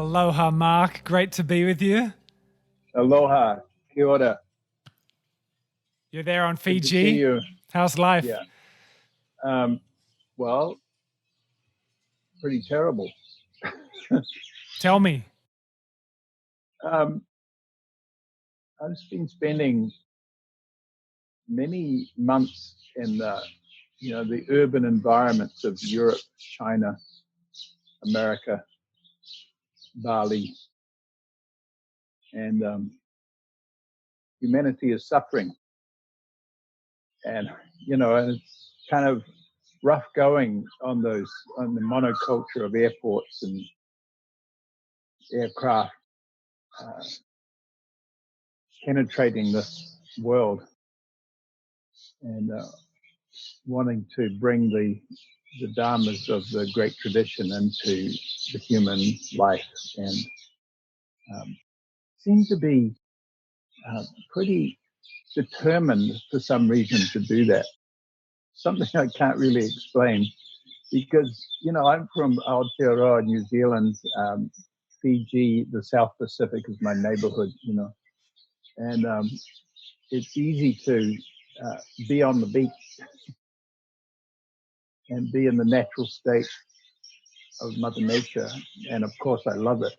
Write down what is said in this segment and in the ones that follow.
Aloha, Mark. Great to be with you. Aloha. Kia ora. You're there on Fiji. Good to see you. How's life? Yeah. Well, pretty terrible. Tell me. I've been spending many months in the urban environments of Europe, China, America, Bali, and humanity is suffering. And it's kind of rough going on the monoculture of airports and aircraft penetrating this world and wanting to bring the dharmas of the great tradition into the human life, and seem to be pretty determined for some reason to do that. Something I can't really explain, because I'm from Aotearoa, New Zealand. Fiji, the South Pacific is my neighborhood, and it's easy to be on the beach and be in the natural state of Mother Nature. And of course, I love it.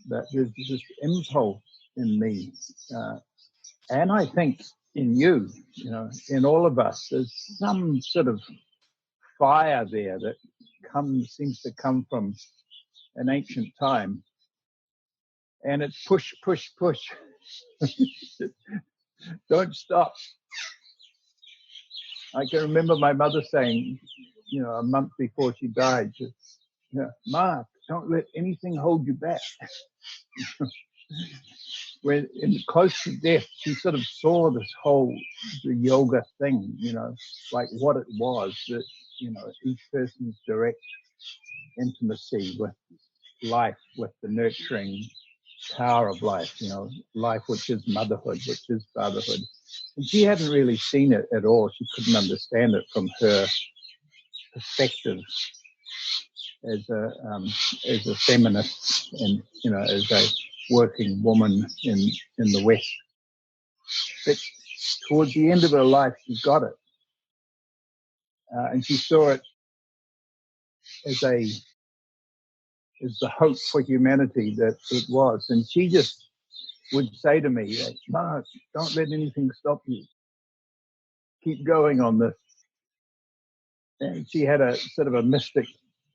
That there's this impulse in me, and I think in you, in all of us, there's some sort of fire there that seems to come from an ancient time, and it's push, push, push. Don't stop. I can remember my mother saying, a month before she died, Mark, don't let anything hold you back. When close to death, she sort of saw this whole the yoga thing, like what it was, that each person's direct intimacy with life, with the nurturing power of life, life which is motherhood, which is fatherhood. And she hadn't really seen it at all. She couldn't understand it from her perspective as a feminist and as a working woman in the West. But towards the end of her life, she got it, and she saw it as the hope for humanity that it was. And she just would say to me, Mark, don't let anything stop you. Keep going on this. And she had a sort of a mystic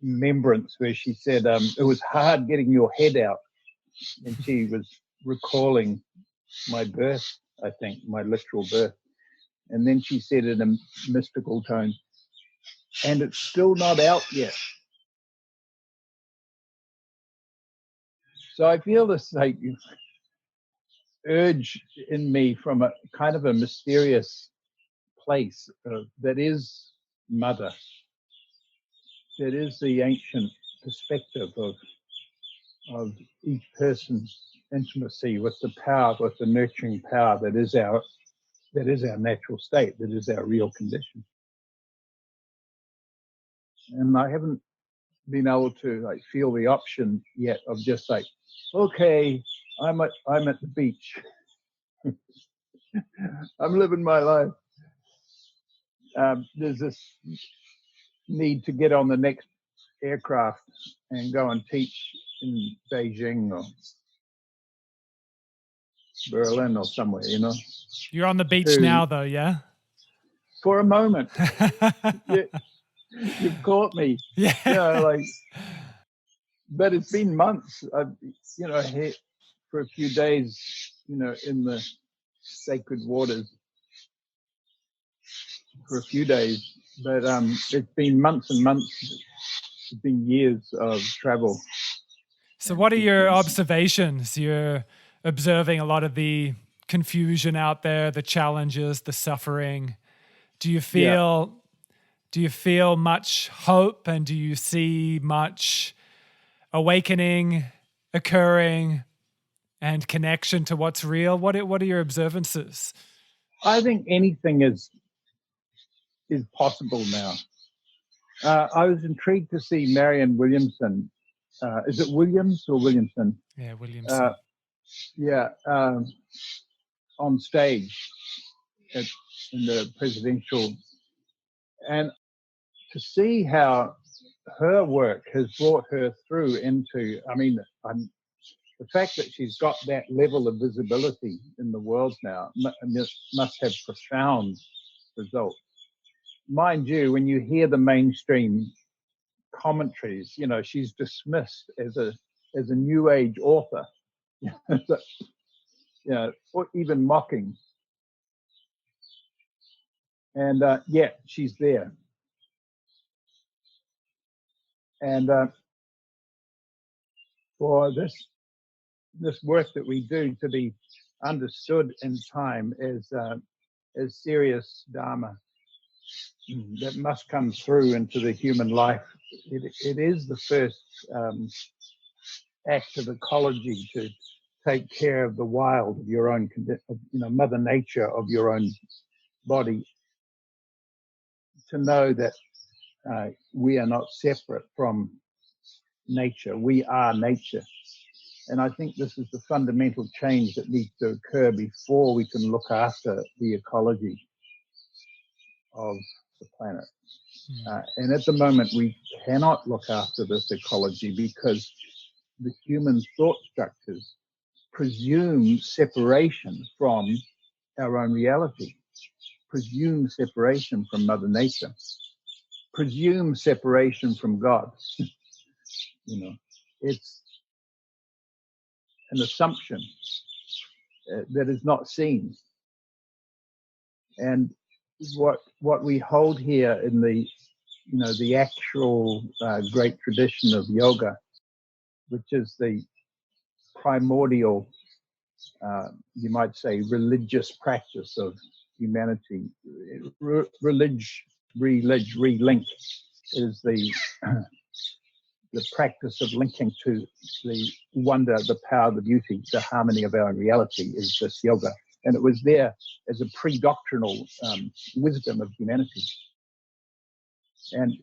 remembrance where she said, it was hard getting your head out. And she was recalling my birth, I think, my literal birth. And then she said in a mystical tone, and it's still not out yet. So I feel this like urge in me from a kind of a mysterious place that is mother, that is the ancient perspective of each person's intimacy with the power, with the nurturing power that is our natural state, that is our real condition. And I haven't been able to feel the option yet of just okay, I'm at the beach. I'm living my life. There's this need to get on the next aircraft and go and teach in Beijing or Berlin or somewhere, You're on the beach now, though, yeah? For a moment. You've caught me. Yeah. But it's been months. I've, here for a few days, in the sacred waters for a few days. But it's been months and months. It's been years of travel. So what are your observations? You're observing a lot of the confusion out there, the challenges, the suffering. Do you feel much hope, and do you see much awakening occurring and connection to what's real? What are your observances? I think anything is possible now. I was intrigued to see Marianne Williamson is it Williams or Williamson? Yeah, Williamson. On stage in the presidential, and to see how her work has brought her through into, the fact that she's got that level of visibility in the world now must have profound results. Mind you, when you hear the mainstream commentaries, she's dismissed as a new age author, or even mocking. And yet she's there. And for this work that we do to be understood in time as serious dharma that must come through into the human life, it is the first act of ecology to take care of the wild, of your own, Mother Nature, of your own body, to know that we are not separate from nature. We are nature. And I think this is the fundamental change that needs to occur before we can look after the ecology of the planet. And at the moment, we cannot look after this ecology because the human thought structures presume separation from our own reality, presume separation from Mother Nature, presume separation from God. It's an assumption that is not seen. And what we hold here in the actual great tradition of yoga, which is the primordial, you might say, religious practice of humanity. Relink is the practice of linking to the wonder, the power, the beauty, the harmony of our reality is this yoga. And it was there as a pre-doctrinal wisdom of humanity. And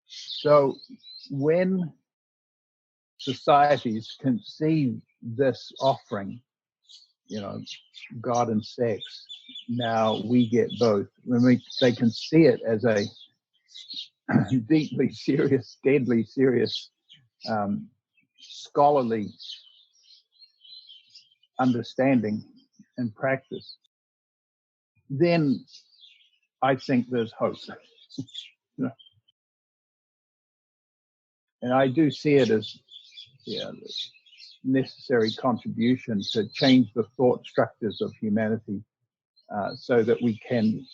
so when societies conceive this offering, God and sex, now we get both. They can see it as a deeply serious, deadly serious, scholarly understanding and practice, then I think there's hope. And I do see it as the necessary contribution to change the thought structures of humanity so that we can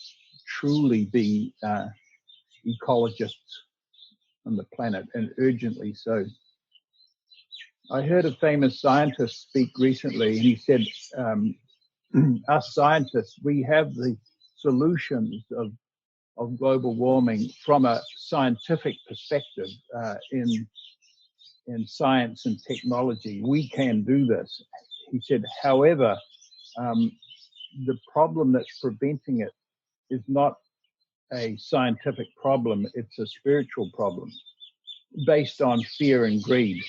truly be ecologists on the planet, and urgently so. I heard a famous scientist speak recently, and he said, us scientists, we have the solutions of global warming from a scientific perspective in science and technology. We can do this. He said, however, the problem that's preventing it is not a scientific problem, it's a spiritual problem based on fear and greed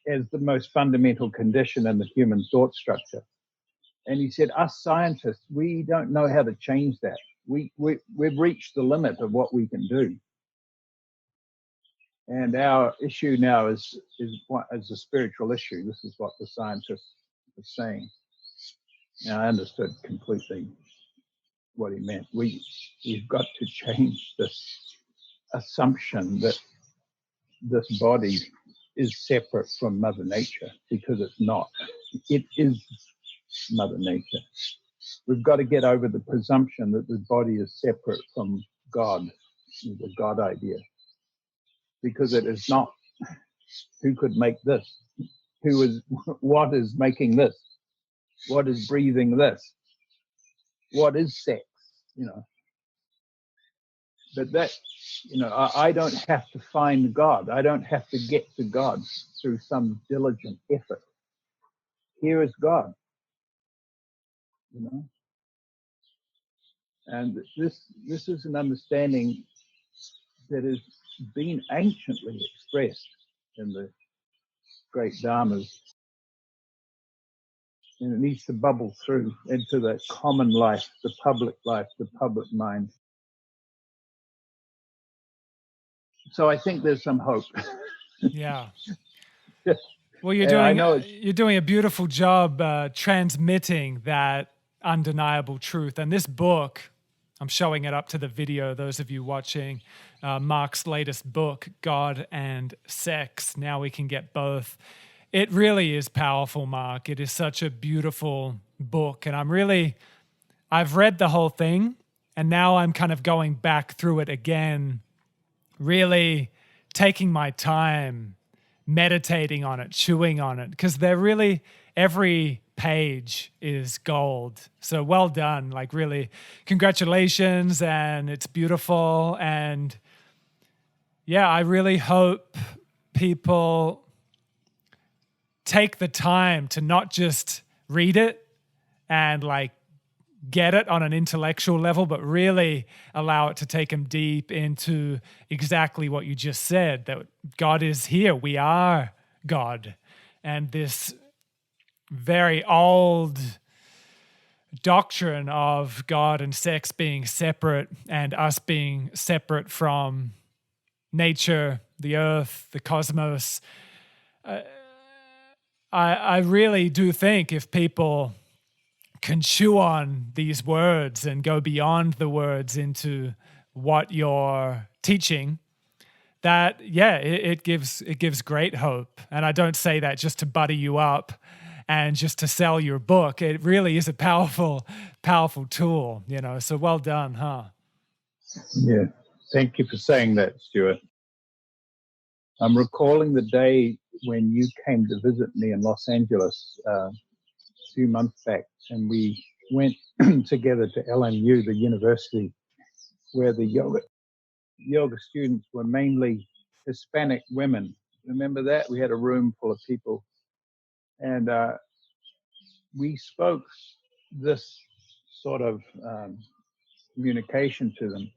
as the most fundamental condition in the human thought structure. And he said, us scientists, we don't know how to change that. We've reached the limit of what we can do. And our issue now is a spiritual issue. This is what the scientists are saying. Now, I understood completely what he meant. We've got to change this assumption that this body is separate from Mother Nature, because it's not. It is Mother Nature. We've got to get over the presumption that the body is separate from God, the God idea, because it is not. Who could make this? What is making this? What is breathing this? What is sex? But that, I don't have to find God. I don't have to get to God through some diligent effort. Here is God, And this is an understanding that is been anciently expressed in the great dharmas, and it needs to bubble through into the common life, the public mind. So I think there's some hope. Yeah. Well, I know you're doing a beautiful job transmitting that undeniable truth. And this book, I'm showing it up to the video, those of you watching, Mark's latest book, God and Sex. Now we can get both. It really is powerful, Mark. It is such a beautiful book. And I've read the whole thing, and now I'm kind of going back through it again, really taking my time, meditating on it, chewing on it, because every page is gold. So well done. Like, really, congratulations. And it's beautiful. And yeah, I really hope people take the time to not just read it and like get it on an intellectual level, but really allow it to take them deep into exactly what you just said, that God is here. We are God. And this very old doctrine of God and sex being separate and us being separate from nature, the earth, the cosmos. I really do think if people can chew on these words and go beyond the words into what you're teaching, that it gives great hope. And I don't say that just to butter you up and just to sell your book. It really is a powerful tool, so well done, huh? Yeah, thank you for saying that, Stuart. I'm recalling the day when you came to visit me in Los Angeles a few months back, and we went together to LMU, the university, where the yoga students were mainly Hispanic women. Remember that? We had a room full of people, and we spoke this sort of communication to them.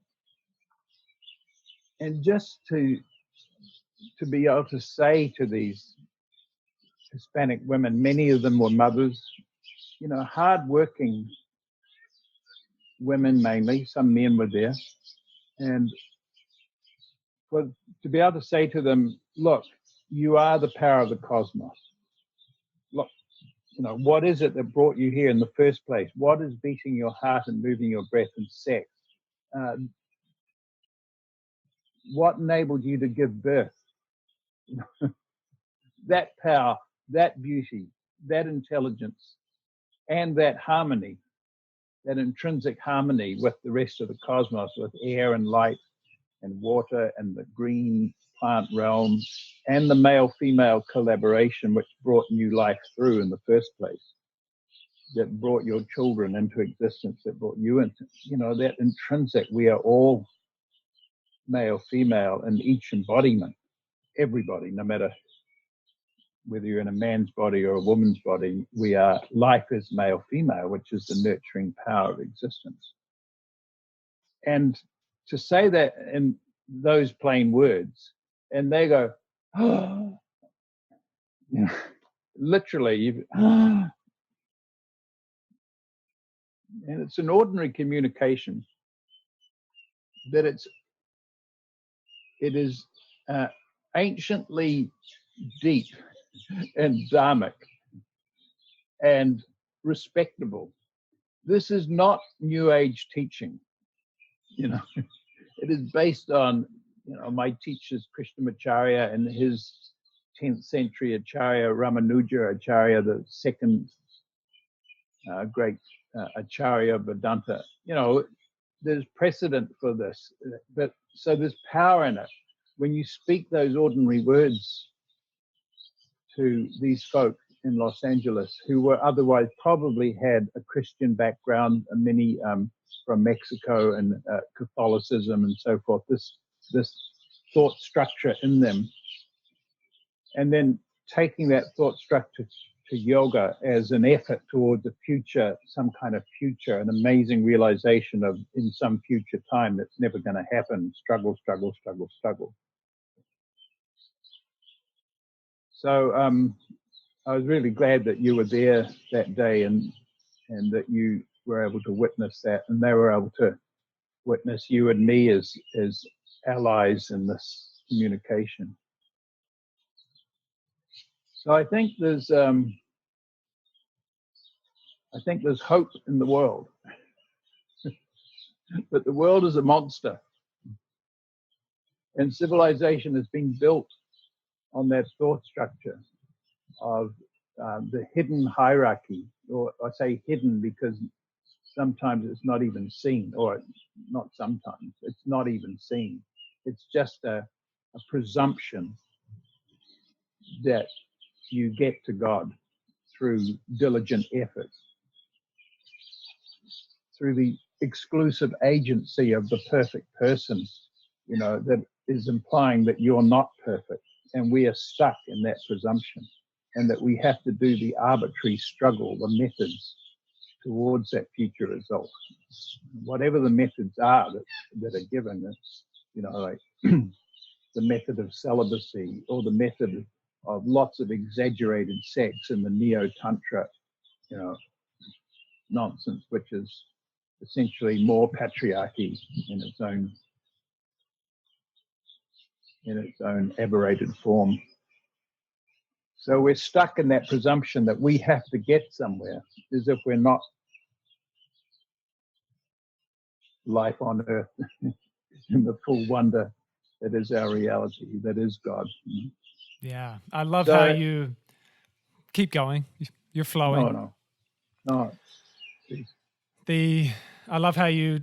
And just to be able to say to these Hispanic women, many of them were mothers, hardworking women mainly, some men were there, and to be able to say to them, look, you are the power of the cosmos. Look, what is it that brought you here in the first place? What is beating your heart and moving your breath and sex? What enabled you to give birth? That power, that beauty, that intelligence, and that harmony, that intrinsic harmony with the rest of the cosmos, with air and light and water and the green plant realm and the male-female collaboration which brought new life through in the first place, that brought your children into existence, that brought you into, that intrinsic, we are all male, female in each embodiment, everybody, no matter whether you're in a man's body or a woman's body, life is male, female, which is the nurturing power of existence. And to say that in those plain words, and they go, oh, literally, and it's an ordinary communication, that it is anciently deep and dharmic and respectable. This is not New Age teaching, It is based on, my teachers, Krishnamacharya and his 10th century Acharya, Ramanuja Acharya, the second great Acharya Vedanta. There's precedent for this, but so there's power in it. When you speak those ordinary words to these folk in Los Angeles who were otherwise probably had a Christian background, many from Mexico and Catholicism and so forth, this thought structure in them, and then taking that thought structure to yoga as an effort towards a future, some kind of future, an amazing realization of in some future time that's never going to happen. Struggle, struggle, struggle, struggle. So I was really glad that you were there that day and that you were able to witness that, and they were able to witness you and me as allies in this communication. So I think there's hope in the world, but the world is a monster, and civilization has been built on that thought structure of the hidden hierarchy, or I say hidden because sometimes it's not even seen, or not sometimes, it's not even seen. It's just a presumption that you get to God through diligent effort, through the exclusive agency of the perfect person, that is implying that you're not perfect. And we are stuck in that presumption, and that we have to do the arbitrary struggle, the methods towards that future result. Whatever the methods are that are given, like the method of celibacy, or the method of lots of exaggerated sex in the neo-tantra, nonsense, which is essentially more patriarchy in its own aberrated form. So we're stuck in that presumption that we have to get somewhere, as if we're not life on earth in the full wonder that is our reality, that is God. Yeah, I love how you keep going. You're flowing. No. I love how you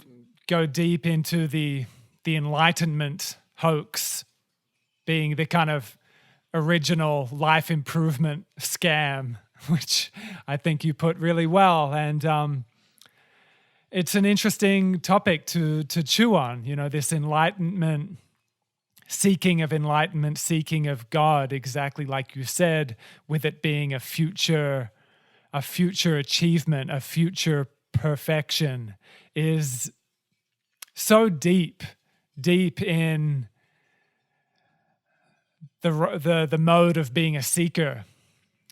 go deep into the Enlightenment hoax being the kind of original life improvement scam, which I think you put really well. And it's an interesting topic to chew on, this enlightenment, seeking of God, exactly like you said, with it being a future achievement, a future perfection, is so deep in the mode of being a seeker.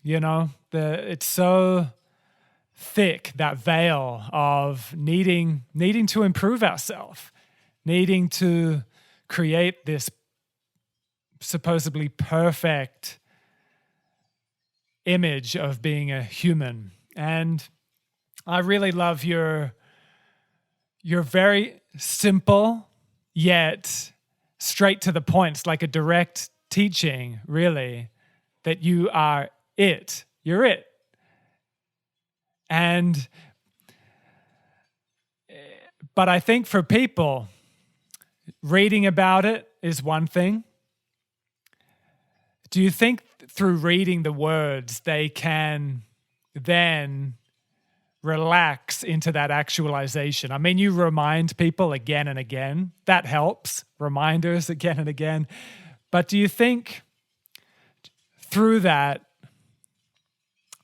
It's so thick, that veil of needing to improve ourselves, needing to create this supposedly perfect image of being a human. And I really love your very simple yet straight to the point. It's like a direct teaching, really, that you are it. You're it. But I think for people, reading about it is one thing. Do you think through reading the words, they can then relax into that actualization? I mean, you remind people again and again. That helps. Reminders again and again. But do you think through that,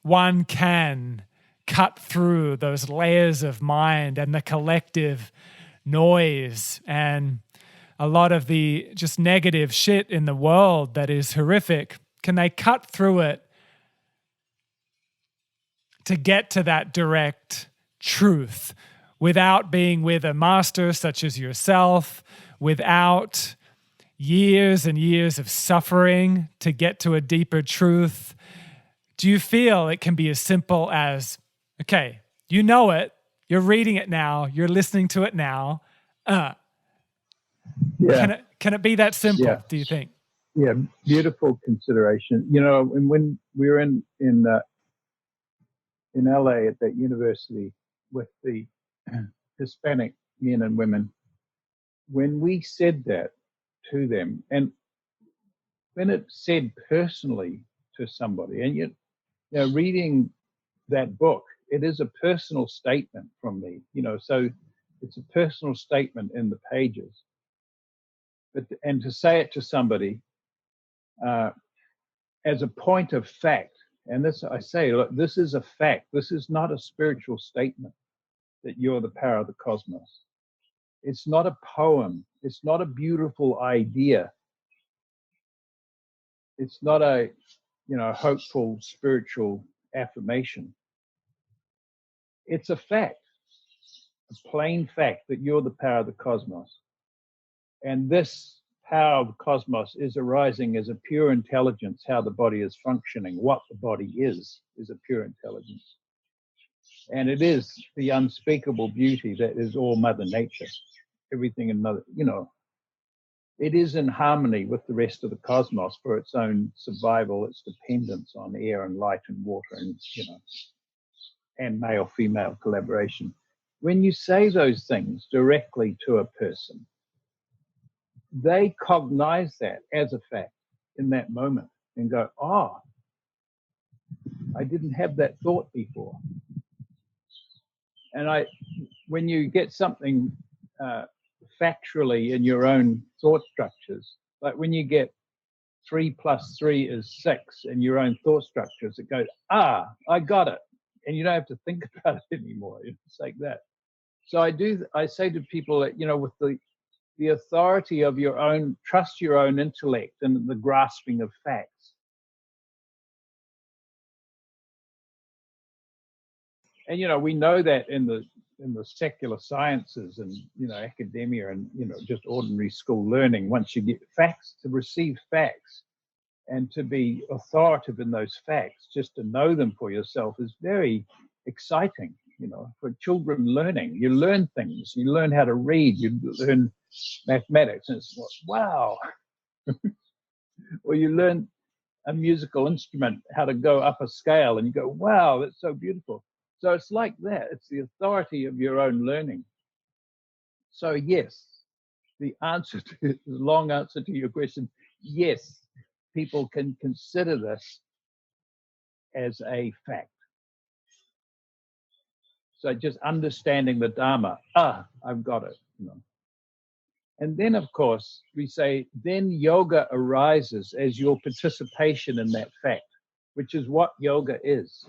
one can cut through those layers of mind and the collective noise and a lot of the just negative shit in the world that is horrific? Can they cut through it to get to that direct truth without being with a master such as yourself, without years and years of suffering to get to a deeper truth? Do you feel it can be as simple as, okay, you know it, you're reading it now, you're listening to it now. Can it be that simple, do you think? Yeah, beautiful consideration. And when we were in LA at that university with the Hispanic men and women, when we said that to them, and when it's said personally to somebody, and reading that book, it is a personal statement from me, so it's a personal statement in the pages. And to say it to somebody as a point of fact, And this, I say, look, this is a fact. This is not a spiritual statement that you're the power of the cosmos. It's not a poem. It's not a beautiful idea. It's not a, hopeful spiritual affirmation. It's a fact, a plain fact that you're the power of the cosmos. And this power of the cosmos is arising as a pure intelligence, how the body is functioning, what the body is a pure intelligence. And it is the unspeakable beauty that is all Mother Nature. Everything in Mother, it is in harmony with the rest of the cosmos for its own survival, its dependence on air and light and water and, and male-female collaboration. When you say those things directly to a person, they cognize that as a fact in that moment and go, oh, I didn't have that thought before. And when you get something factually in your own thought structures, like when you get 3 + 3 is 6 in your own thought structures, it goes, I got it. And you don't have to think about it anymore. It's like that. So I say to people that, with the authority of your own, trust your own intellect and the grasping of facts. And, we know that in the secular sciences and, academia and, just ordinary school learning, once you get facts, to receive facts and to be authoritative in those facts, just to know them for yourself is very exciting, for children learning. You learn things, you learn how to read, you learn mathematics, and it's like, wow. Or you learn a musical instrument, how to go up a scale, and you go, wow, that's so beautiful. So it's like that. It's the authority of your own learning. So yes, the long answer to your question, yes, people can consider this as a fact. So just understanding the Dharma, I've got it. And then, of course, we say, then yoga arises as your participation in that fact, which is what yoga is.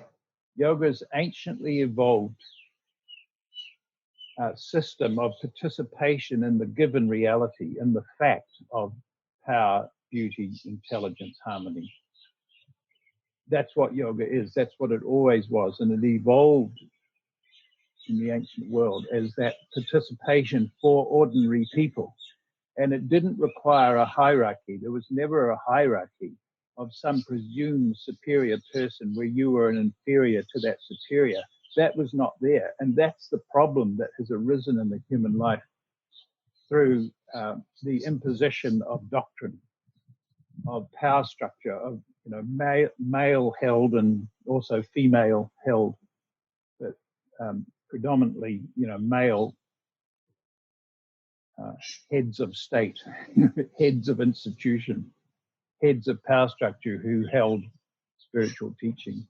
Yoga is anciently evolved system of participation in the given reality, in the fact of power, beauty, intelligence, harmony. That's what yoga is. That's what it always was. And it evolved in the ancient world as that participation for ordinary people. And it didn't require a hierarchy. There was never a hierarchy of some presumed superior person where you were an inferior to that superior. That was not there. And that's the problem that has arisen in the human life through the imposition of doctrine, of power structure, of male held and also female held, but predominantly male heads of state, heads of institution, heads of power structure who held spiritual teaching.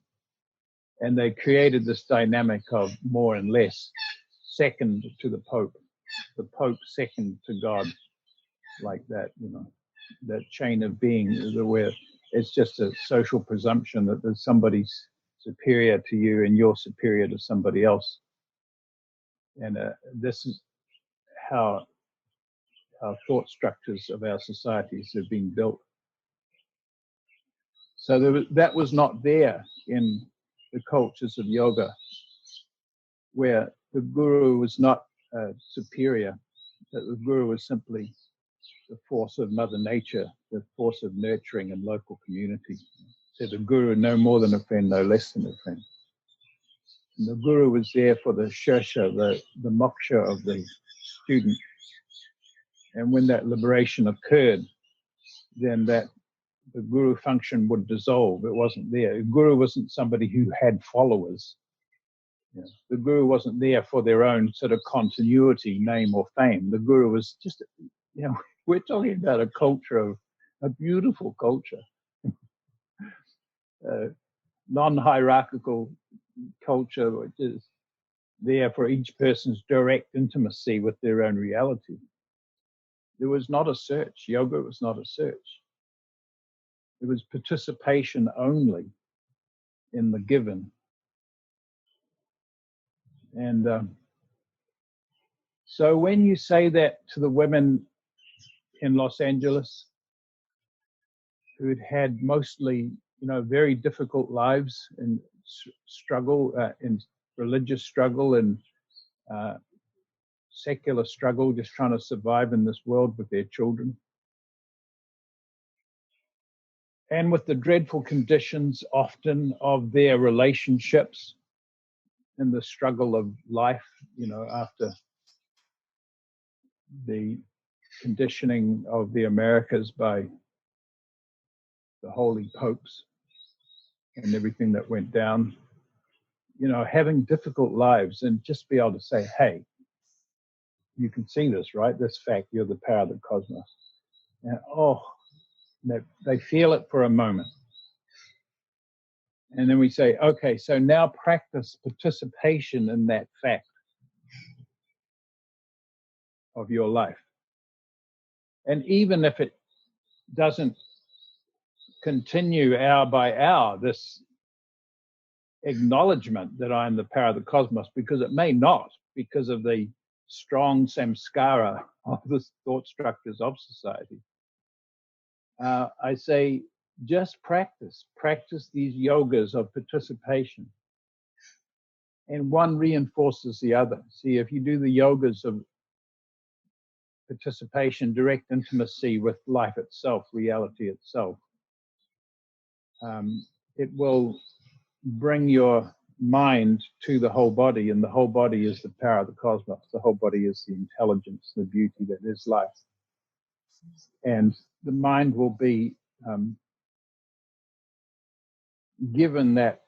And they created this dynamic of more and less, second to the Pope second to God, like that, that chain of being where it's just a social presumption that there's somebody superior to you and you're superior to somebody else. And this is how our thought structures of our societies have been built. So that was not there in the cultures of yoga, where the guru was not superior, that the guru was simply the force of Mother Nature, the force of nurturing and local community. So the guru, no more than a friend, no less than a friend. And the guru was there for the shirsha, the moksha of the student. And when that liberation occurred, then the guru function would dissolve. It wasn't there. The guru wasn't somebody who had followers. The guru wasn't there for their own sort of continuity, name or fame. The guru was just, we're talking about a culture a beautiful culture, non-hierarchical culture, which is there for each person's direct intimacy with their own reality. There was not a search. Yoga was not a search. It was participation only in the given. And so when you say that to the women in Los Angeles who'd had mostly, very difficult lives and struggle, in religious struggle and secular struggle, just trying to survive in this world with their children, and with the dreadful conditions often of their relationships and the struggle of life, after the conditioning of the Americas by the holy popes and everything that went down, having difficult lives, and just be able to say, hey, you can see this, right? This fact, you're the power of the cosmos. And they feel it for a moment. And then we say, okay, so now practice participation in that fact of your life. And even if it doesn't continue hour by hour, this acknowledgement that I am the power of the cosmos, because it may not, because of the strong samskara of the thought structures of society. I say, just practice these yogas of participation. And one reinforces the other. See, if you do the yogas of participation, direct intimacy with life itself, reality itself, it will bring your mind to the whole body, and the whole body is the power of the cosmos. The whole body is the intelligence, the beauty that is life. And the mind will be given that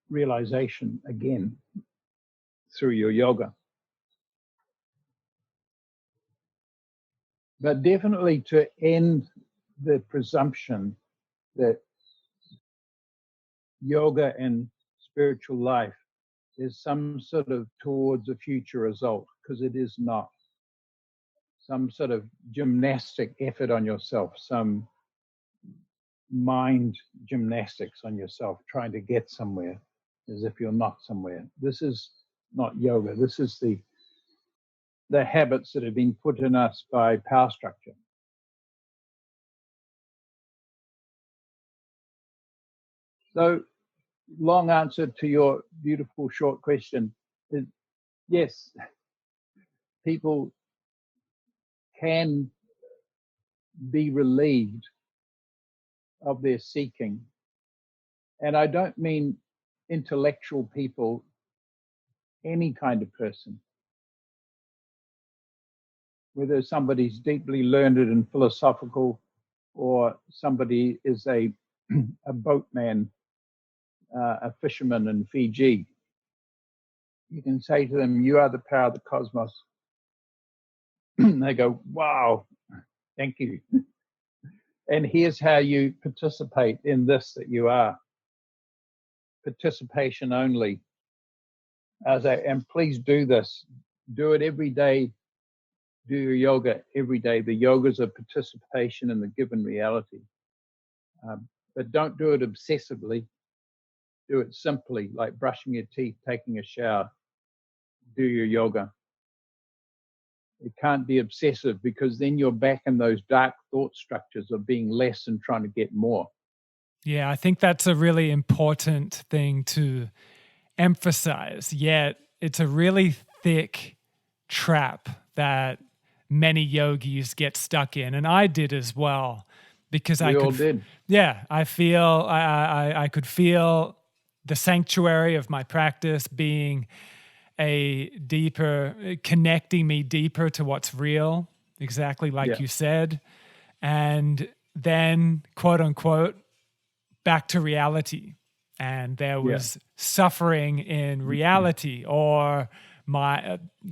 realization again through your yoga. But definitely to end the presumption that yoga and spiritual life is some sort of towards a future result, because it is not. Some sort of gymnastic effort on yourself, some mind gymnastics on yourself, trying to get somewhere as if you're not somewhere. This is not yoga. This is the habits that have been put in us by power structure. So, long answer to your beautiful short question is yes, people can be relieved of their seeking. And I don't mean intellectual people, any kind of person. Whether somebody's deeply learned and philosophical, or somebody is a boatman, a fisherman in Fiji. You can say to them, you are the power of the cosmos. They go, wow, thank you. And here's how you participate in this that you are. Participation only. And please do this. Do it every day. Do your yoga every day. The yogas of participation in the given reality. But don't do it obsessively. Do it simply, like brushing your teeth, taking a shower. Do your yoga. It can't be obsessive, because then you're back in those dark thought structures of being less and trying to get more. Yeah, I think that's a really important thing to emphasize. Yet it's a really thick trap that many yogis get stuck in, and I did as well, because we all did. Yeah, I feel I could feel the sanctuary of my practice being connecting me deeper to what's real, exactly like you said, and then quote unquote back to reality, and there was suffering in reality, or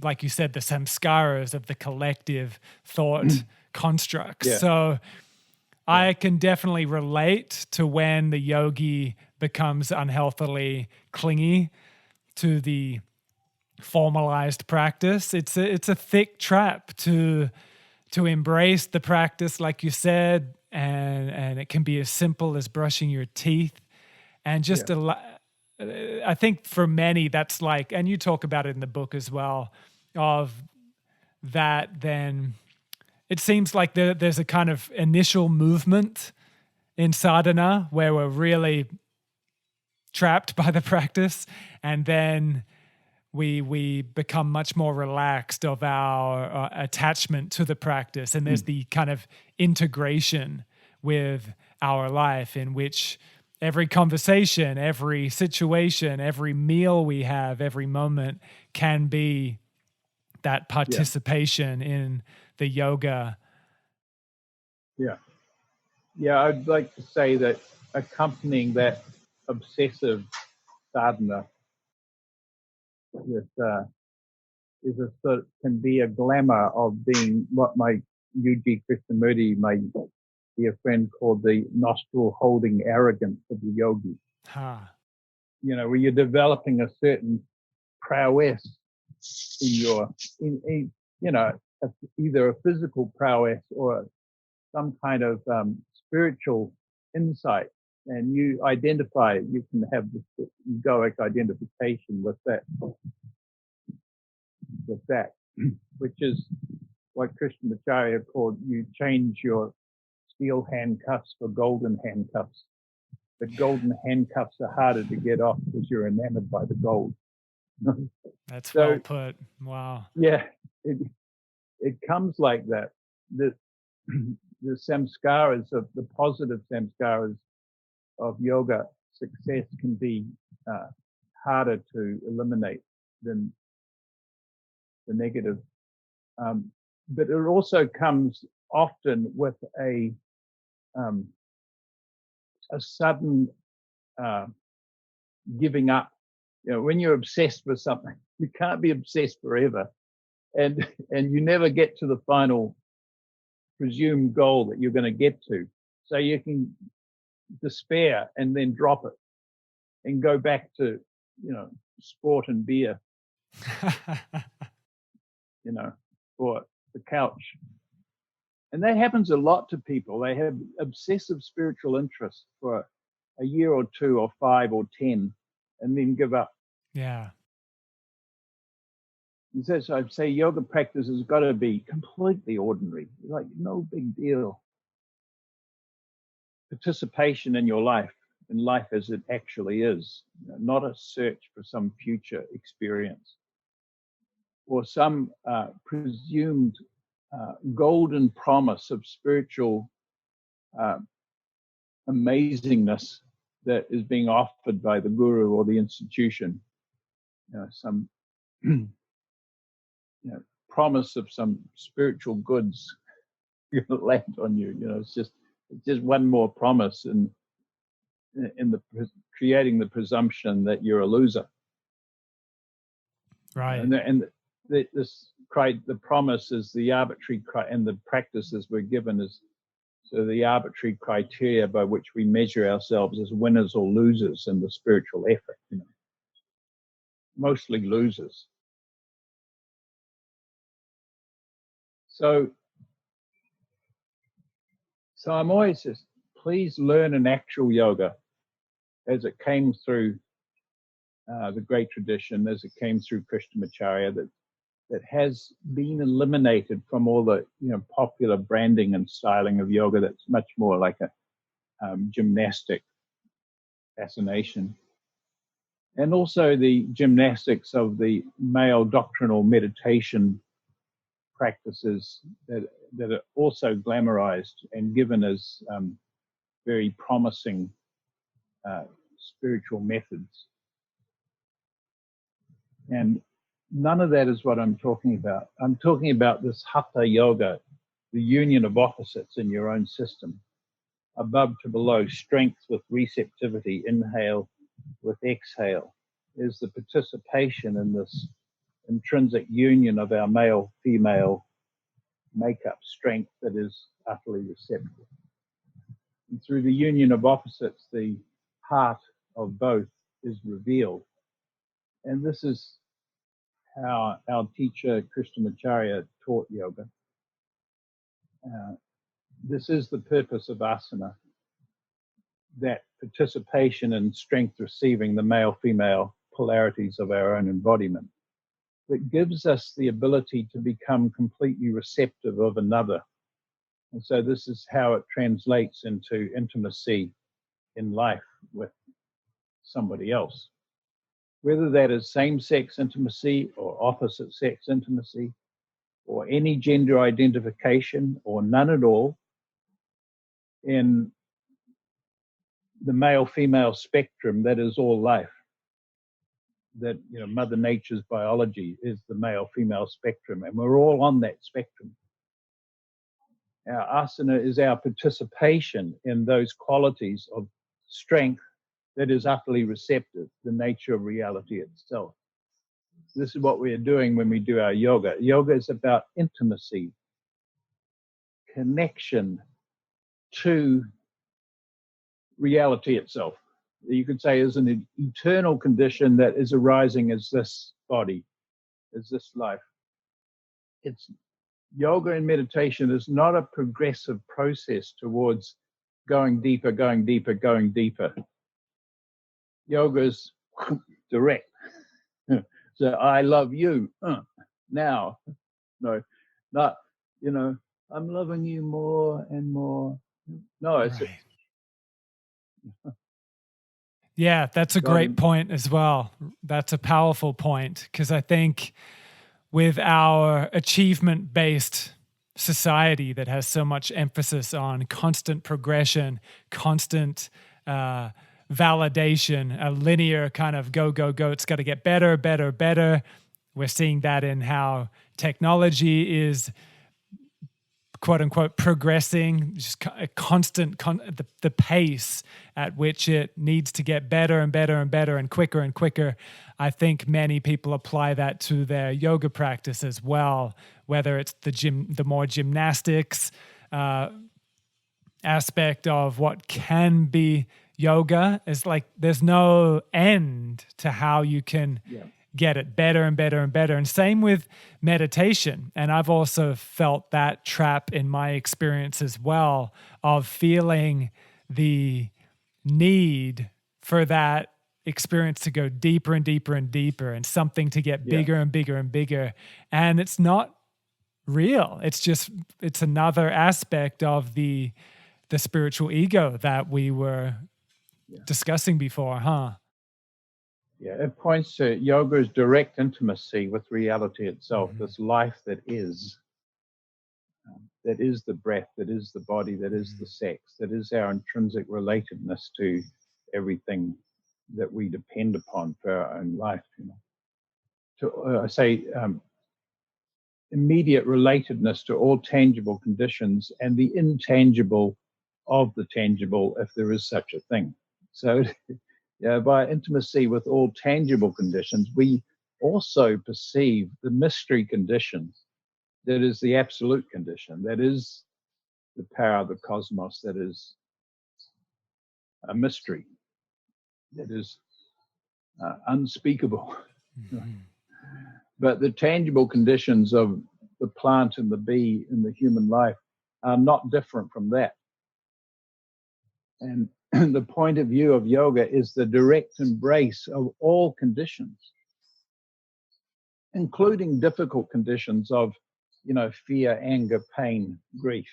like you said, the samskaras of the collective thought constructs. So I can definitely relate to when the yogi becomes unhealthily clingy to the formalized practice. It's a thick trap to embrace the practice, like you said, and it can be as simple as brushing your teeth and just I think for many that's like, and you talk about it in the book as well, of that then it seems like there's a kind of initial movement in sadhana where we're really trapped by the practice, and then we become much more relaxed of our attachment to the practice, and there's the kind of integration with our life in which every conversation, every situation, every meal we have, every moment can be that participation in the yoga. Yeah, I'd like to say that accompanying that obsessive sadhana with is a sort can be a glamour of being what my UG Krishnamurti, my dear friend, called the nostril holding arrogance of the yogi. Huh. You know, where you're developing a certain prowess in your, you know, either a physical prowess or some kind of spiritual insight, and you identify. You can have this egoic identification with that, which is what Krishnamacharya called, you change your steel handcuffs for golden handcuffs. But golden handcuffs are harder to get off because you're enamored by the gold. That's So, well put. Wow. yeah, it comes like that. The samskaras of the positive samskaras of yoga success can be harder to eliminate than the negative. But it also comes often with a sudden giving up. You know, when you're obsessed with something, you can't be obsessed forever, and you never get to the final presumed goal that you're going to get to. So you can despair and then drop it and go back to, you know, sport and beer, you know, or the couch. And that happens a lot to people. They have obsessive spiritual interests for a year or two or 5 or 10 and then give up. Yeah. And so I'd say yoga practice has got to be completely ordinary, like no big deal. Participation in your life, in life as it actually is, you know, not a search for some future experience or some presumed golden promise of spiritual amazingness that is being offered by the guru or the institution. You know, some promise of some spiritual goods going to land on you. You know, it's just one more promise in the creating the presumption that you're a loser. Right. The promise is the arbitrary, and the practices we're given is so the arbitrary criteria by which we measure ourselves as winners or losers in the spiritual effort. You know, mostly losers. So I'm always just, please learn an actual yoga as it came through the great tradition, as it came through Krishnamacharya, that has been eliminated from all the, you know, popular branding and styling of yoga. That's much more like a gymnastic fascination, and also the gymnastics of the male doctrinal meditation practices that are also glamorized and given as very promising spiritual methods. And none of that is what I'm talking about. I'm talking about this Hatha yoga, the union of opposites in your own system, above to below, strength with receptivity, inhale with exhale, is the participation in this intrinsic union of our male-female makeup, strength that is utterly receptive. And through the union of opposites, the heart of both is revealed. And this is how our teacher Krishnamacharya taught yoga. This is the purpose of asana. that participation in strength receiving the male-female polarities of our own embodiment that gives us the ability to become completely receptive of another. And so this is how it translates into intimacy in life with somebody else. Whether that is same-sex intimacy or opposite-sex intimacy or any gender identification or none at all, in the male-female spectrum, that is all life. That, you know, Mother Nature's biology is the male-female spectrum, and we're all on that spectrum. Our asana is our participation in those qualities of strength that is utterly receptive, the nature of reality itself. This is what we are doing when we do our yoga. Yoga is about intimacy, connection to reality itself. You could say is an eternal condition that is arising as this body, as this life. It's yoga and meditation is not a progressive process towards going deeper, going deeper, going deeper. Yoga is direct. So I love you now. No, not, you know, I'm loving you more and more. No, it's right. Yeah, that's a great point as well. That's a powerful point, because I think with our achievement-based society that has so much emphasis on constant progression, constant validation, a linear kind of go, go, go. It's got to get better, better, better. We're seeing that in how technology is, quote unquote, progressing, just a constant, the pace at which it needs to get better and better and better and quicker. I think many people apply that to their yoga practice as well, whether it's the more gymnastics aspect of what can be yoga. Is like there's no end to how you can get it better and better and better. And same with meditation. And I've also felt that trap in my experience as well, of feeling the need for that experience to go deeper and deeper and deeper, and something to get bigger and bigger and bigger. And it's not real. It's another aspect of the spiritual ego that we were discussing before, huh? Yeah, it points to yoga's direct intimacy with reality itself, this life that is the breath, that is the body, that is the sex, that is our intrinsic relatedness to everything that we depend upon for our own life. You know, I say immediate relatedness to all tangible conditions and the intangible of the tangible, if there is such a thing. So by intimacy with all tangible conditions, we also perceive the mystery condition that is the absolute condition, that is the power of the cosmos, that is a mystery, that is unspeakable. But the tangible conditions of the plant and the bee in the human life are not different from that. And the point of view of yoga is the direct embrace of all conditions, including difficult conditions of, you know, fear, anger, pain, grief,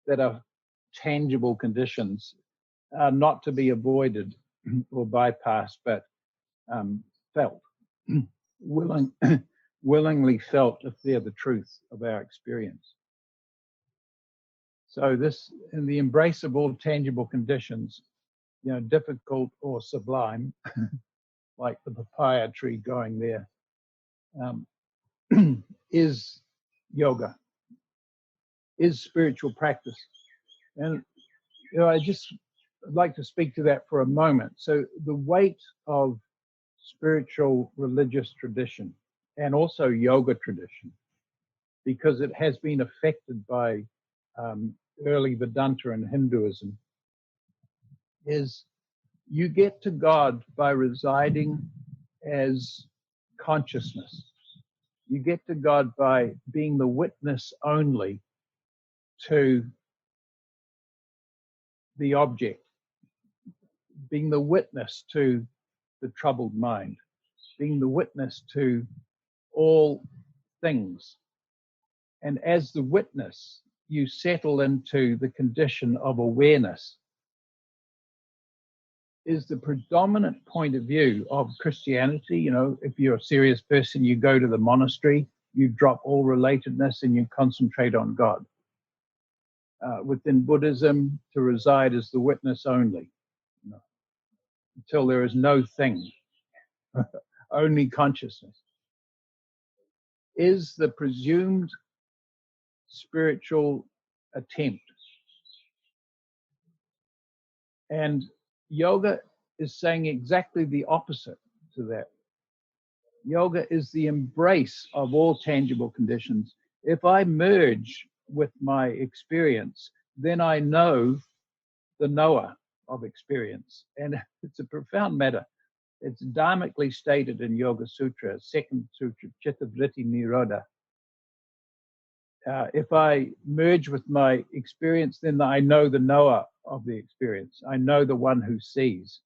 that are tangible conditions, are not to be avoided or bypassed, but felt, willingly felt, if they're the truth of our experience. So this, in the embrace of all tangible conditions, you know, difficult or sublime, like the papaya tree growing there, is yoga, is spiritual practice. And, you know, I just like to speak to that for a moment. So the weight of spiritual religious tradition and also yoga tradition, because it has been affected by early Vedanta and Hinduism, is you get to God by residing as consciousness. You get to God by being the witness only to the object, being the witness to the troubled mind, being the witness to all things. And as the witness, you settle into the condition of awareness. Is the predominant point of view of Christianity. You know, if you're a serious person, you go to the monastery, you drop all relatedness and you concentrate on God. Within Buddhism, to reside as the witness only, you know, until there is no thing, only consciousness. Is the presumed spiritual attempt. And yoga is saying exactly the opposite to that. Yoga is the embrace of all tangible conditions. If I merge with my experience, then I know the knower of experience. And it's a profound matter. It's dharmically stated in Yoga Sutra, second sutra, Chitta Vritti Nirodha. If I merge with my experience, then I know the knower of the experience. I know the one who sees.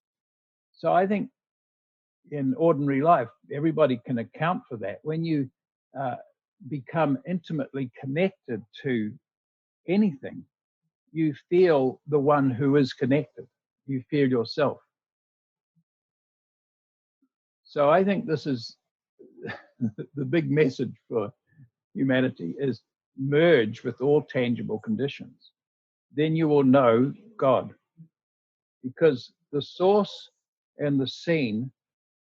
So I think in ordinary life, everybody can account for that. When you become intimately connected to anything, you feel the one who is connected. You feel yourself. So I think this is the big message for humanity is merge with all tangible conditions. Then you will know God. Because the source and the seen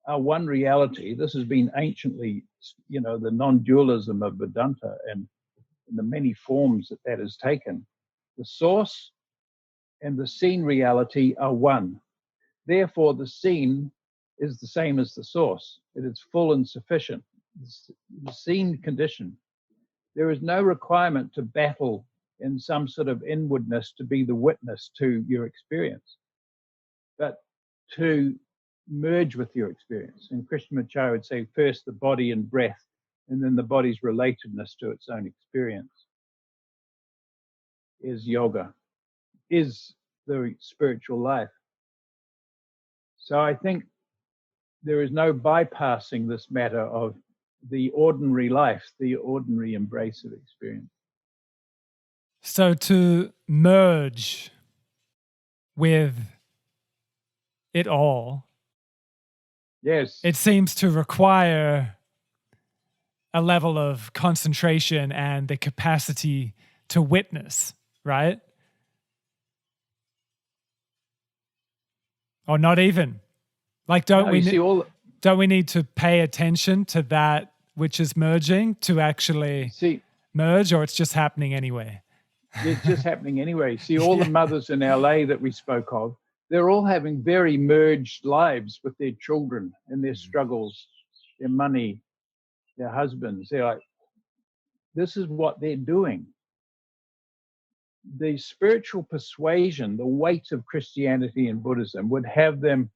are one reality. This has been anciently, you know, the non-dualism of Vedanta and the many forms that that has taken. The source and the seen reality are one. Therefore, the seen is the same as the source. It is full and sufficient. The seen condition. There is no requirement to battle in some sort of inwardness to be the witness to your experience, but to merge with your experience. And Krishnamacharya would say first the body and breath, and then the body's relatedness to its own experience is yoga, is the spiritual life. So I think there is no bypassing this matter of the ordinary life, the ordinary embrace of experience. So to merge with it all, yes, it seems to require a level of concentration and the capacity to witness, right? Or not even. Like, don't we need to pay attention to that which is merging to actually merge, or it's just happening anyway? It's just happening anyway. See, all the mothers in LA that we spoke of, they're all having very merged lives with their children and their struggles, their money, their husbands. They're like, this is what they're doing. The spiritual persuasion, the weight of Christianity and Buddhism would have them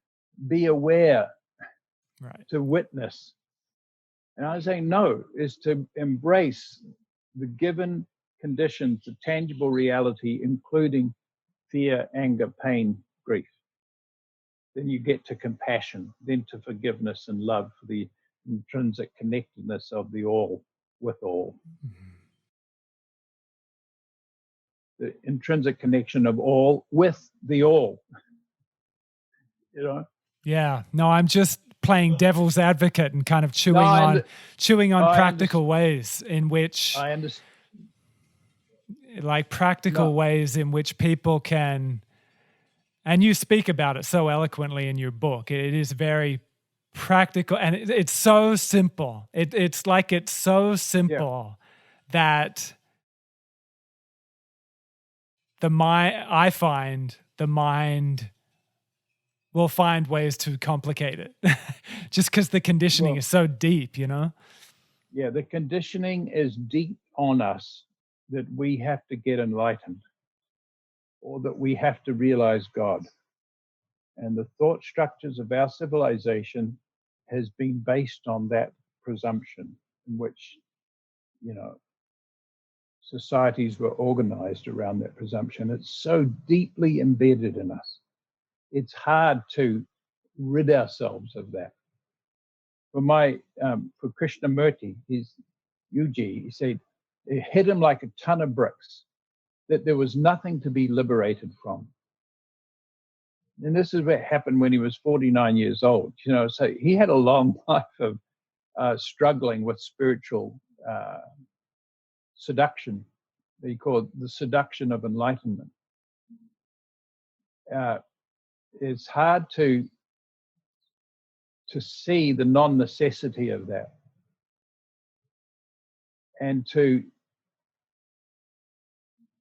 be aware, right, to witness. And I was saying, no, is to embrace the given conditions, the tangible reality, including fear, anger, pain, grief. Then you get to compassion, then to forgiveness and love for the intrinsic connectedness of the all with all. Mm-hmm. The intrinsic connection of all with the all. You know? Yeah. No, I'm just playing devil's advocate and kind of chewing on practical ways in which I understand. Like practical ways in which people can, and you speak about it so eloquently in your book. It is very practical, and it's so simple. It's so simple that I find the mind will find ways to complicate it just because the conditioning is so deep, you know? Yeah, the conditioning is deep on us that we have to get enlightened or that we have to realize God. And the thought structures of our civilization has been based on that presumption in which, you know, societies were organized around that presumption. It's so deeply embedded in us. it's hard to rid ourselves of that. For Krishnamurti, Yuji, he said, it hit him like a ton of bricks, that there was nothing to be liberated from. And this is what happened when he was 49 years old. So he had a long life of struggling with spiritual seduction. They call it the seduction of enlightenment. It's hard to see the non-necessity of that, and to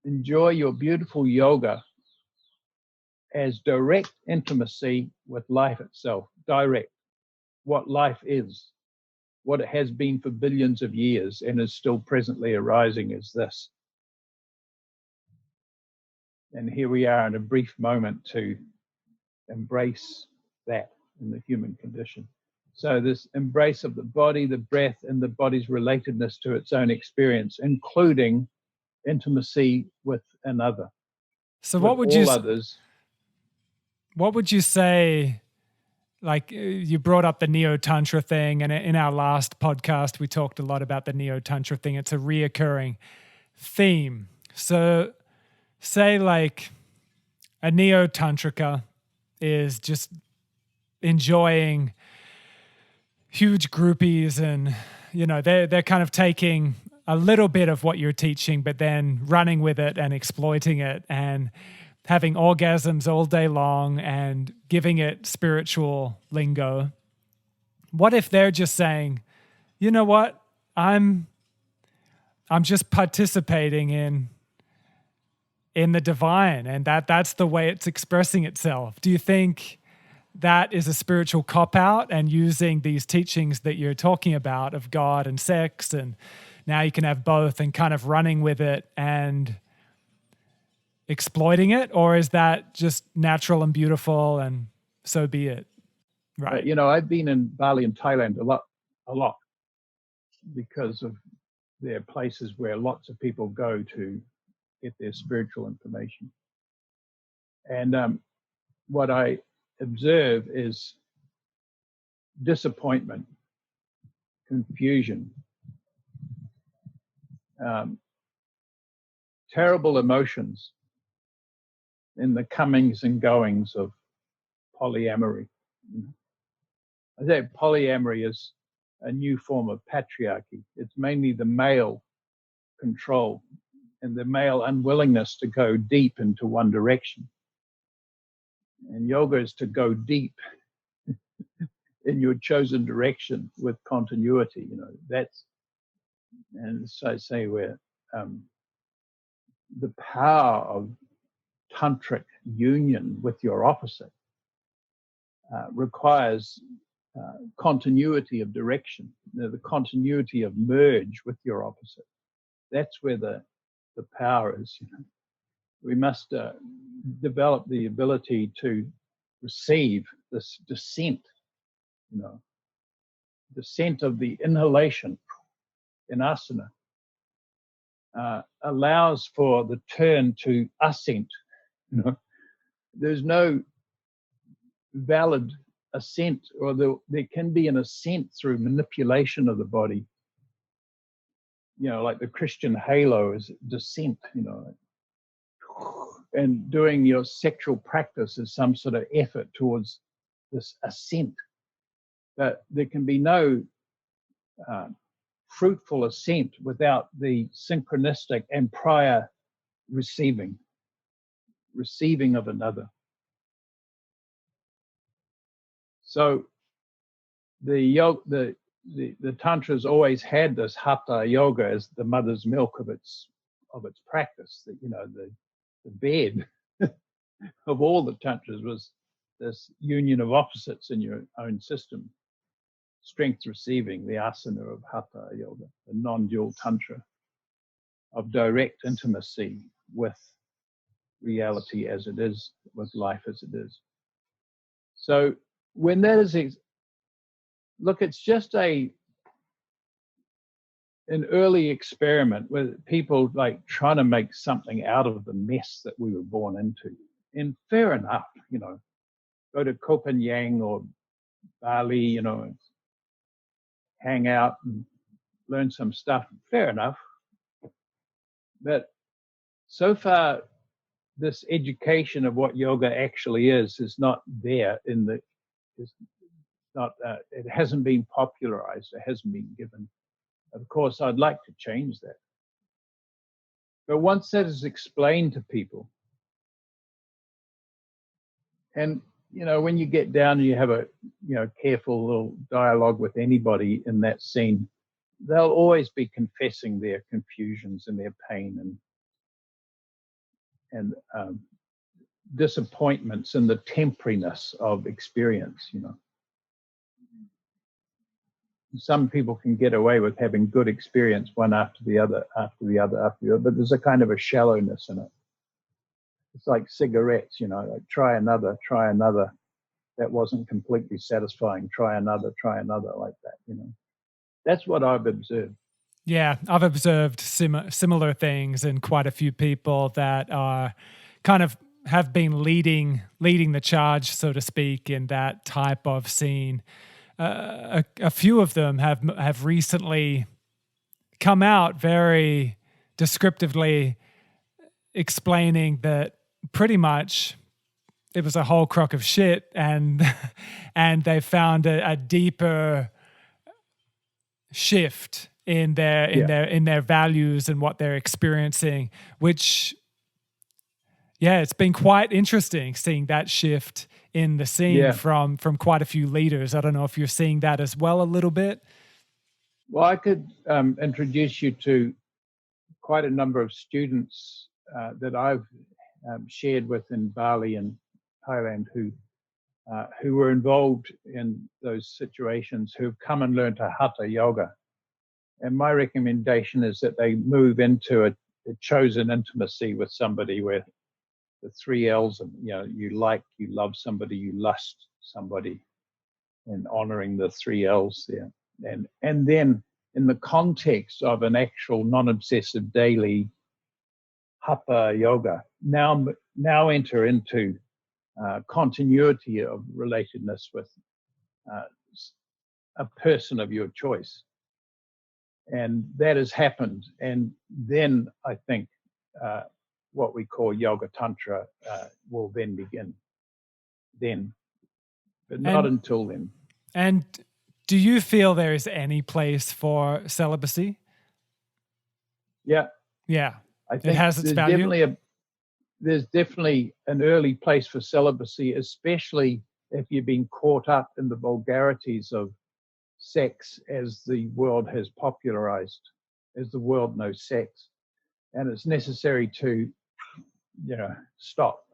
enjoy your beautiful yoga as direct intimacy with life itself. Direct. What life is, what it has been for billions of years and is still presently arising, is this. And here we are in a brief moment to embrace that in the human condition. So this embrace of the body, the breath, and the body's relatedness to its own experience, including intimacy with another. So what would you say, like you brought up the Neo-Tantra thing, and in our last podcast, we talked a lot about the Neo-Tantra thing. It's a reoccurring theme. So say like a Neo-Tantrika is just enjoying huge groupies, and they're kind of taking a little bit of what you're teaching, but then running with it and exploiting it and having orgasms all day long and giving it spiritual lingo. What if they're just saying, you know what, I'm just participating in the divine, and that's the way it's expressing itself? Do you think that is a spiritual cop-out, and using these teachings that you're talking about of God and sex, and now you can have both, and kind of running with it and exploiting it? Or is that just natural and beautiful and so be it? Right. I've been in Bali and Thailand a lot because of their places where lots of people go to get their spiritual information. And what I observe is disappointment, confusion, terrible emotions in the comings and goings of polyamory. I say polyamory is a new form of patriarchy. It's mainly the male control and the male unwillingness to go deep into one direction. And yoga is to go deep in your chosen direction with continuity. And so I say where the power of tantric union with your opposite requires continuity of direction, the continuity of merge with your opposite. That's where the power is. We must develop the ability to receive this descent, descent of the inhalation in asana. Allows for the turn to ascent. There's no valid ascent, or there can be an ascent through manipulation of the body. Like the Christian halo is descent, and doing your sexual practice is some sort of effort towards this ascent. But there can be no fruitful ascent without the synchronistic and prior receiving of another. So the Tantra's always had this Hatha yoga as the mother's milk of its practice. The bed of all the Tantras was this union of opposites in your own system. Strength receiving, the asana of Hatha yoga, the non-dual Tantra of direct intimacy with reality as it is, with life as it is. So when that is, look, it's just an early experiment with people like trying to make something out of the mess that we were born into. And fair enough, go to Koh or Bali, hang out and learn some stuff. Fair enough. But so far, this education of what yoga actually is not there it hasn't been popularized. It hasn't been given. Of course, I'd like to change that. But once that is explained to people, and when you get down and you have a careful little dialogue with anybody in that scene, they'll always be confessing their confusions and their pain and disappointments and the temporariness of experience. Some people can get away with having good experience one after the other, but there's a kind of a shallowness in it. It's like cigarettes, like try another. That wasn't completely satisfying. Try another, like that, That's what I've observed. Yeah, I've observed similar things in quite a few people that are kind of have been leading the charge, so to speak, in that type of scene. A few of them have recently come out very descriptively explaining that pretty much it was a whole crock of shit, and they found a deeper shift in their values and what they're experiencing, which it's been quite interesting seeing that shift in the scene from quite a few leaders. I don't know if you're seeing that as well a little bit. Well, I could introduce you to quite a number of students that I've shared with in Bali and Thailand who were involved in those situations, who've come and learned a Hatha yoga. And my recommendation is that they move into a chosen intimacy with somebody where the 3 L's, you like, you love somebody, you lust somebody, and honoring the 3 L's there. And then in the context of an actual non-obsessive daily Hatha yoga, now enter into continuity of relatedness with a person of your choice. And that has happened. And then I think what we call Yoga Tantra will then begin. But not until then. And do you feel there is any place for celibacy? Yeah. Yeah. I think it has its value. There's definitely an early place for celibacy, especially if you've been caught up in the vulgarities of sex as the world has popularized, as the world knows sex. And it's necessary to, stop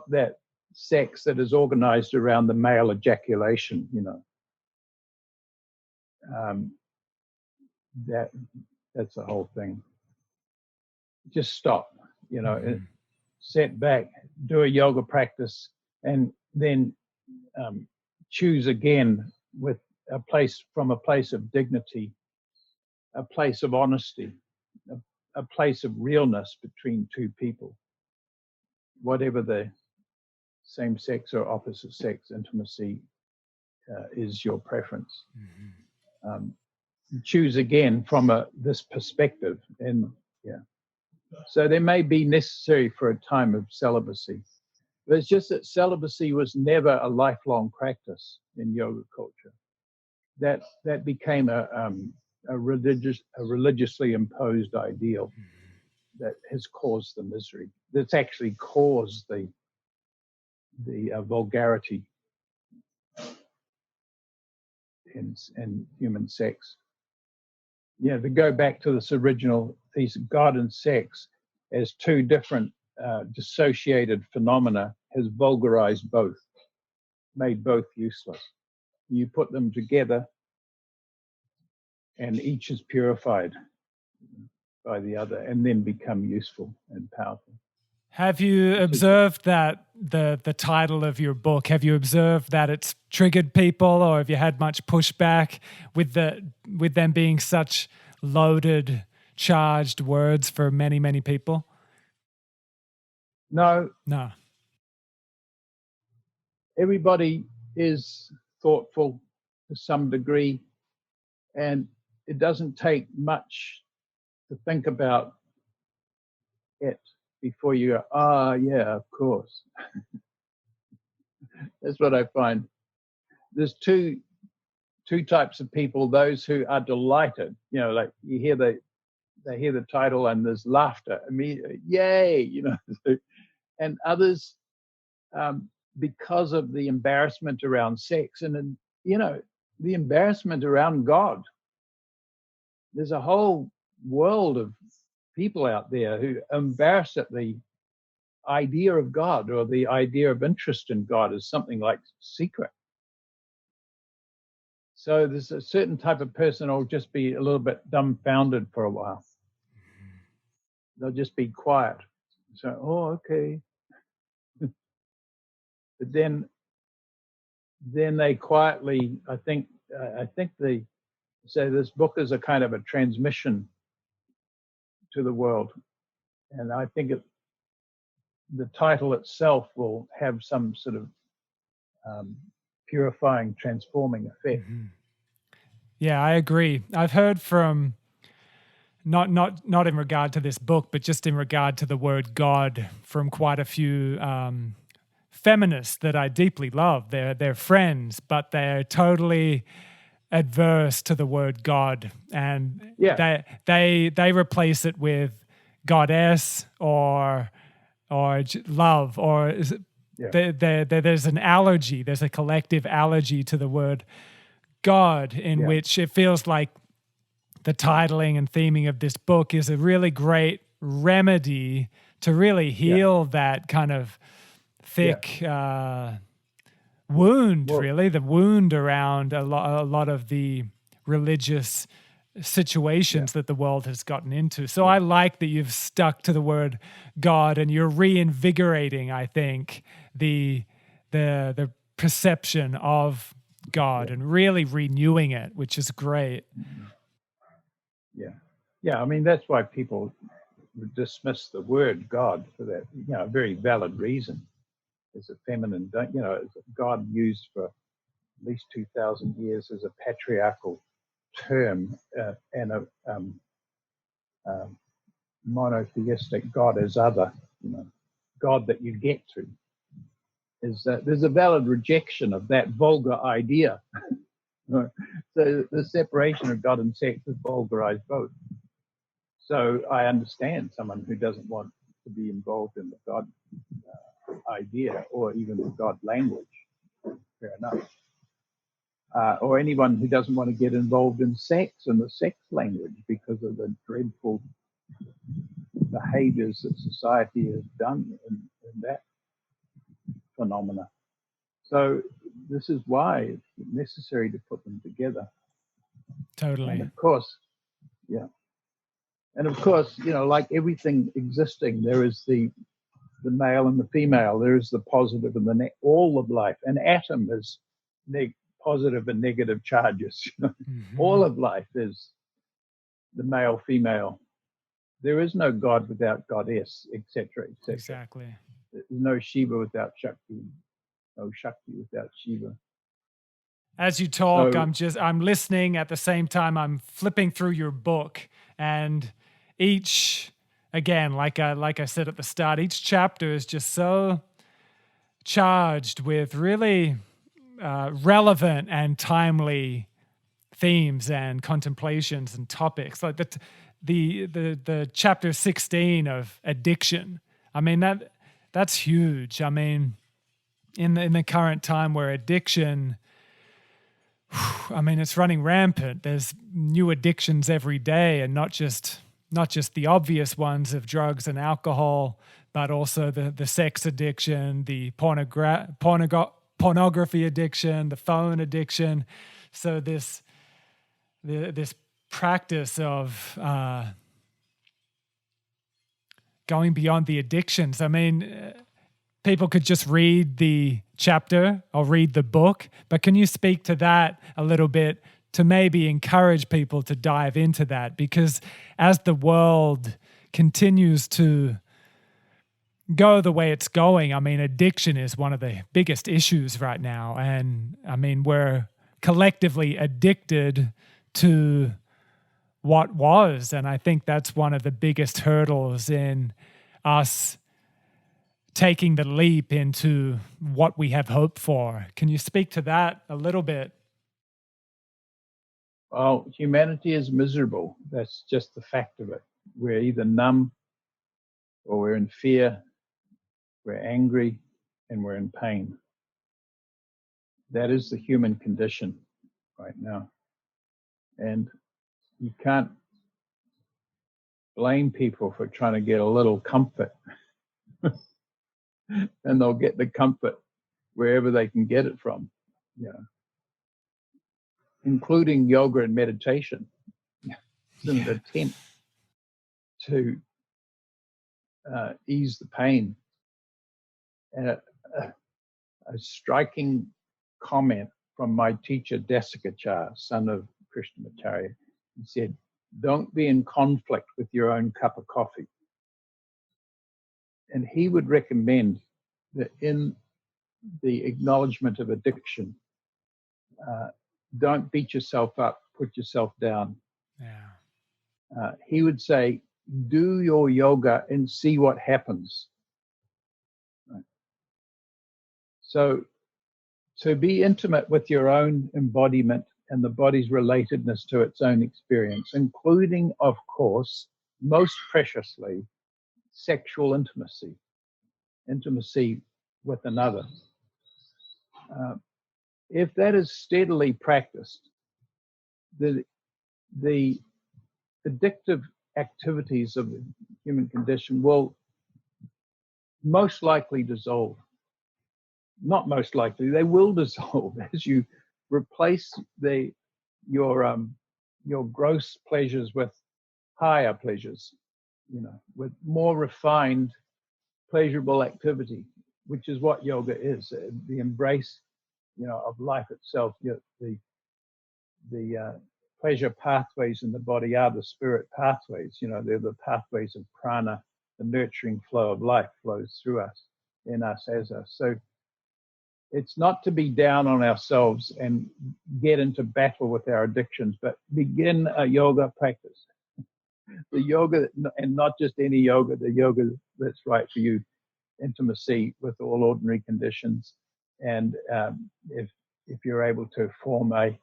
that sex that is organized around the male ejaculation, that's the whole thing. Just stop, set back, do a yoga practice, and then choose again with from a place of dignity, a place of honesty, a place of realness between two people, whatever the same sex or opposite sex intimacy is your preference. Mm-hmm. Choose again from this perspective, and so there may be necessary for a time of celibacy, but it's just that celibacy was never a lifelong practice in yoga culture. That became a religiously imposed ideal that has caused the misery. That's actually caused the vulgarity in human sex. To go back to this original thesis, God and sex as two different dissociated phenomena has vulgarized both, made both useless. You put them together and each is purified by the other and then become useful and powerful. Have you observed that the title of your book, have you observed that it's triggered people, or have you had much pushback with them being such loaded, charged words for many, many people? No. everybody is thoughtful to some degree, and it doesn't take much to think about it before you go, yeah, of course. That's what I find. There's two types of people: those who are delighted, like they hear the title and there's laughter immediately, yay, and others, because of the embarrassment around sex and the embarrassment around God. There's a whole world of people out there who are embarrassed at the idea of God or the idea of interest in God as something like secret. So there's a certain type of person who'll just be a little bit dumbfounded for a while. They'll just be quiet. So, okay. But then they quietly, I think they say this book is a kind of a transmission to the world. And I think the title itself will have some sort of purifying, transforming effect. Mm-hmm. Yeah, I agree. I've heard from, not in regard to this book, but just in regard to the word God, from quite a few feminists that I deeply love. They're friends, but they're totally adverse to the word God, and they replace it with goddess or love, or is it, there's an allergy. There's a collective allergy to the word God, in which it feels like the titling and theming of this book is a really great remedy to really heal that kind of thick wound, really, the wound around a lot of the religious situations that the world has gotten into. So I like that you've stuck to the word God, and you're reinvigorating, I think, the perception of God and really renewing it, which is great. I mean, that's why people dismiss the word God for that, a very valid reason. It's a feminine, it's a God used for at least 2,000 years as a patriarchal term, and a monotheistic God as other, God that you get to. Is that there's a valid rejection of that vulgar idea. So the separation of God and sex has vulgarized both. So I understand someone who doesn't want to be involved in the God idea or even the God language. Fair enough. Or anyone who doesn't want to get involved in sex and the sex language because of the dreadful behaviors that society has done in that phenomena. So this is why it's necessary to put them together. Totally. And of course, like everything existing, there is the male and the female. There is the positive and the all of life. An atom is positive and negative charges. Mm-hmm. All of life is the male, female. There is no God without goddess, etc., etc. Exactly. There's no Shiva without Shakti. No Shakti without Shiva. As you talk, I'm listening at the same time I'm flipping through your book, and each, again, like I said at the start, each chapter is just so charged with really relevant and timely themes and contemplations and topics. Like the chapter 16 of addiction. I mean, that's huge. I mean, in the current time where addiction, I mean, it's running rampant. There's new addictions every day, and not just the obvious ones of drugs and alcohol, but also the sex addiction, the pornography addiction, the phone addiction. So this practice of going beyond the addictions. I mean, people could just read the chapter or read the book, but can you speak to that a little bit to maybe encourage people to dive into that? Because as the world continues to go the way it's going, I mean, addiction is one of the biggest issues right now. And I mean, we're collectively addicted to what was. And I think that's one of the biggest hurdles in us taking the leap into what we have hope for. Can you speak to that a little bit? Well, humanity is miserable. That's just the fact of it. We're either numb or we're in fear, we're angry, and we're in pain. That is the human condition right now. And you can't blame people for trying to get a little comfort. And they'll get the comfort wherever they can get it from, including yoga and meditation. It's an attempt to ease the pain. And a striking comment from my teacher, Desikachar, son of Krishnamacharya. He said, "Don't be in conflict with your own cup of coffee." And he would recommend that in the acknowledgement of addiction, don't beat yourself up, put yourself down. Yeah. He would say, do your yoga and see what happens. Right. So to be intimate with your own embodiment and the body's relatedness to its own experience, including, of course, most preciously, sexual intimacy with another. If that is steadily practiced, the addictive activities of the human condition will most likely dissolve. Not most likely, they will dissolve as you replace your gross pleasures with higher pleasures, with more refined, pleasurable activity, which is what yoga is, the embrace, of life itself. The pleasure pathways in the body are the spirit pathways. They're the pathways of prana. The nurturing flow of life flows through us, in us, as us. So it's not to be down on ourselves and get into battle with our addictions, but begin a yoga practice. The yoga, and not just any yoga, the yoga that's right for you. Intimacy with all ordinary conditions. And if you're able to form a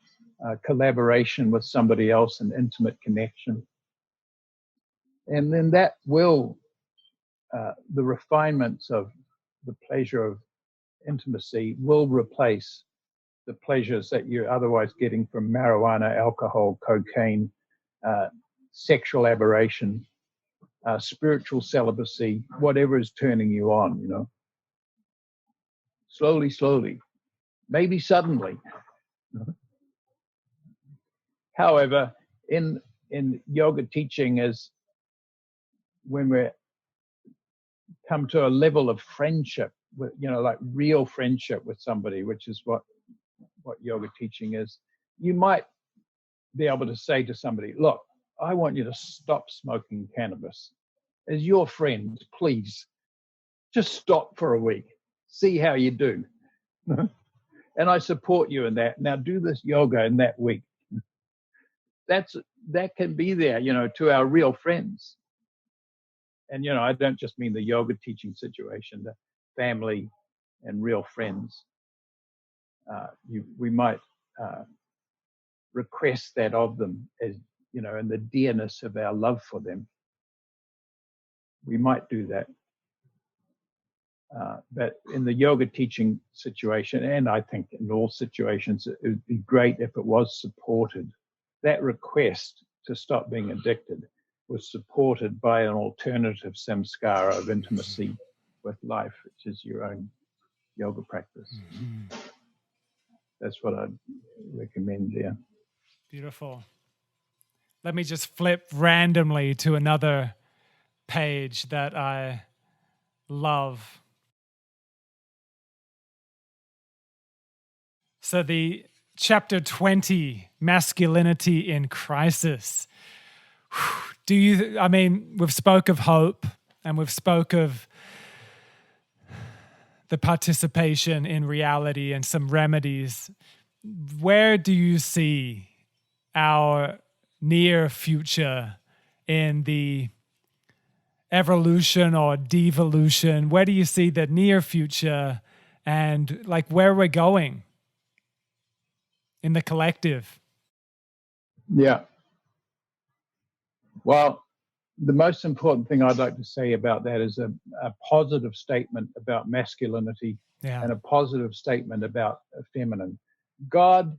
collaboration with somebody else, an intimate connection. And then that will, the refinements of the pleasure of intimacy will replace the pleasures that you're otherwise getting from marijuana, alcohol, cocaine, sexual aberration, spiritual celibacy, whatever is turning you on, Slowly, maybe suddenly. However, in yoga teaching is when we come to a level of friendship, with, like real friendship with somebody, which is what yoga teaching is. You might be able to say to somebody, look, I want you to stop smoking cannabis. As your friend, please, just stop for a week. See how you do. And I support you in that. Now do this yoga in that week. That can be there, to our real friends. And, I don't just mean the yoga teaching situation, the family and real friends. We might request that of them as, and the dearness of our love for them. We might do that. But in the yoga teaching situation, and I think in all situations, it would be great if it was supported. That request to stop being addicted was supported by an alternative samskara of intimacy with life, which is your own yoga practice. Mm-hmm. That's what I'd recommend there. Beautiful. Let me just flip randomly to another page that I love. So the chapter 20, masculinity in crisis. We've spoke of hope and we've spoke of the participation in reality and some remedies, where do you see our near future in the evolution or devolution? Where do you see the near future and like where we're going in the collective? Yeah. Well, the most important thing I'd like to say about that is a positive statement about masculinity and a positive statement about feminine. God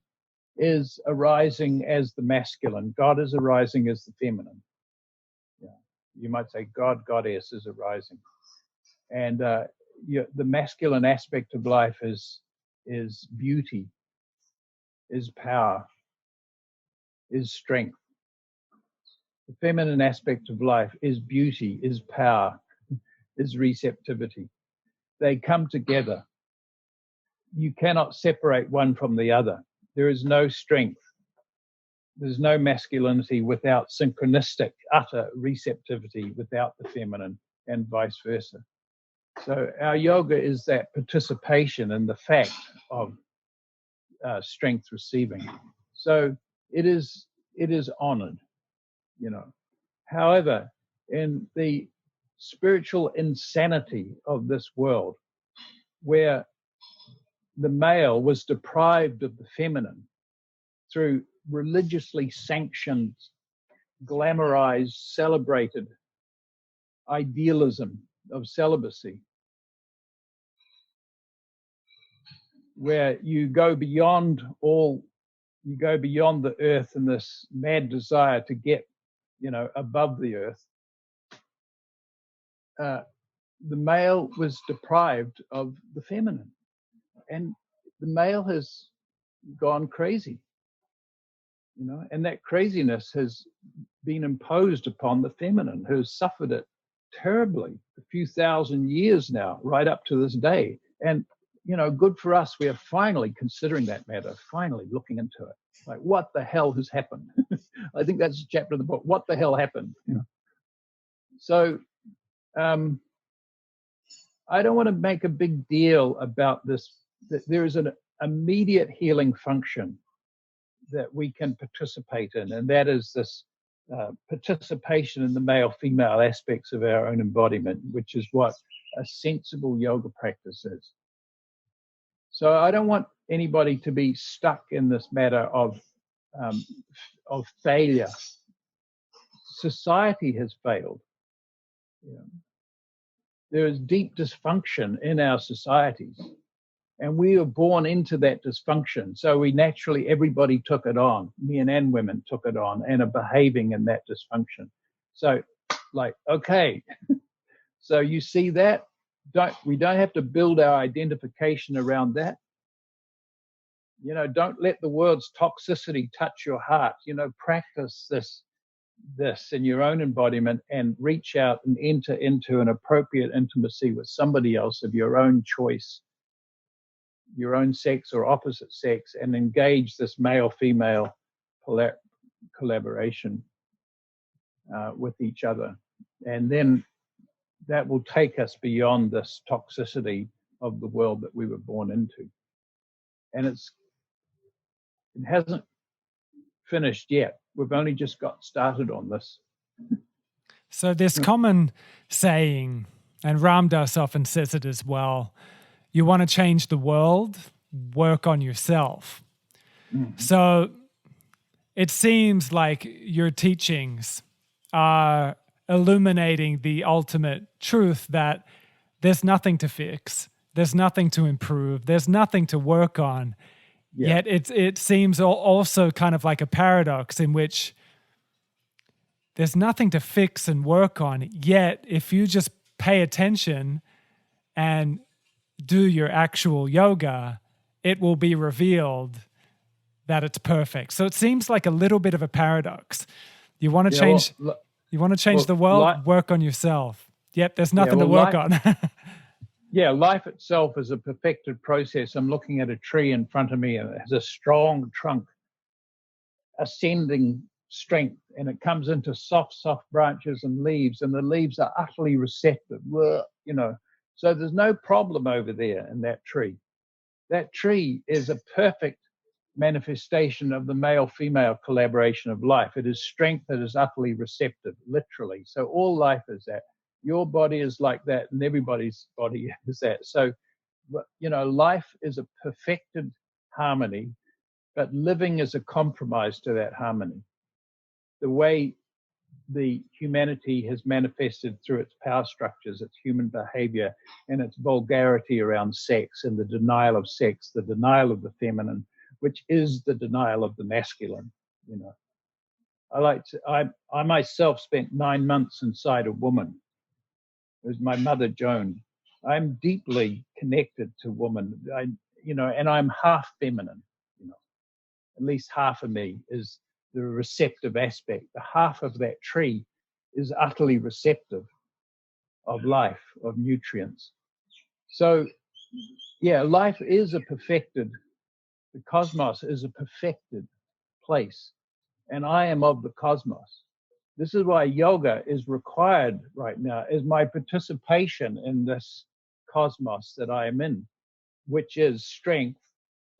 is arising as the masculine. God is arising as the feminine. Yeah. You might say God, Goddess is arising. And the masculine aspect of life is beauty, is power, is strength. The feminine aspect of life is beauty, is power, is receptivity. They come together. You cannot separate one from the other. There is no strength. There's no masculinity without synchronistic, utter receptivity without the feminine, and vice versa. So our yoga is that participation in the fact of strength receiving. So it is honored, you know. However, in the spiritual insanity of this world, where the male was deprived of the feminine through religiously sanctioned, glamorized, celebrated idealism of celibacy, where you go beyond the earth in this mad desire to get, above the earth. The male was deprived of the feminine, and the male has gone crazy, and that craziness has been imposed upon the feminine, who has suffered it terribly a few thousand years now, right up to this day. And good for us, we are finally considering that matter, finally looking into it. Like, what the hell has happened? I think that's a chapter of the book. What the hell happened? So I don't want to make a big deal about this. That there is an immediate healing function that we can participate in, and that is this participation in the male-female aspects of our own embodiment, which is what a sensible yoga practice is. So I don't want anybody to be stuck in this matter of failure. Society has failed. There is deep dysfunction in our societies, and we were born into that dysfunction. So we naturally, everybody took it on. Men and women took it on and are behaving in that dysfunction. So, okay, so you see that? We don't have to build our identification around that. Don't let the world's toxicity touch your heart. Practice this in your own embodiment and reach out and enter into an appropriate intimacy with somebody else of your own choice, your own sex or opposite sex, and engage this male-female collaboration with each other. And then that will take us beyond this toxicity of the world that we were born into. And it hasn't finished yet. We've only just got started on this. So this common saying, and Ram Dass often says it as well, you want to change the world, work on yourself. Mm-hmm. So it seems like your teachings are illuminating the ultimate truth that there's nothing to fix, there's nothing to improve, there's nothing to work on. Yeah. Yet it seems also kind of like a paradox in which there's nothing to fix and work on, yet if you just pay attention and do your actual yoga, it will be revealed that it's perfect. So it seems like a little bit of a paradox. You want to change the world, work on yourself. Yet there's nothing to work on. Yeah, life itself is a perfected process. I'm looking at a tree in front of me and it has a strong trunk, ascending strength, and it comes into soft branches and the leaves are utterly receptive, So there's no problem over there in that tree. That tree is a perfect manifestation of the male-female collaboration of life. It is strength that is utterly receptive, literally. So all life is that. Your body is like that, and everybody's body is that. So, life is a perfected harmony, but living is a compromise to that harmony. The way the humanity has manifested through its power structures, its human behavior, and its vulgarity around sex, and the denial of sex, the denial of the feminine, which is the denial of the masculine. I myself spent 9 months inside a woman. It was my mother, Joan. I'm deeply connected to woman. And I'm half feminine. At least half of me is the receptive aspect. The half of that tree is utterly receptive of life, of nutrients. So, life is the cosmos is a perfected place, and I am of the cosmos. This is why yoga is required right now, is my participation in this cosmos that I am in, which is strength,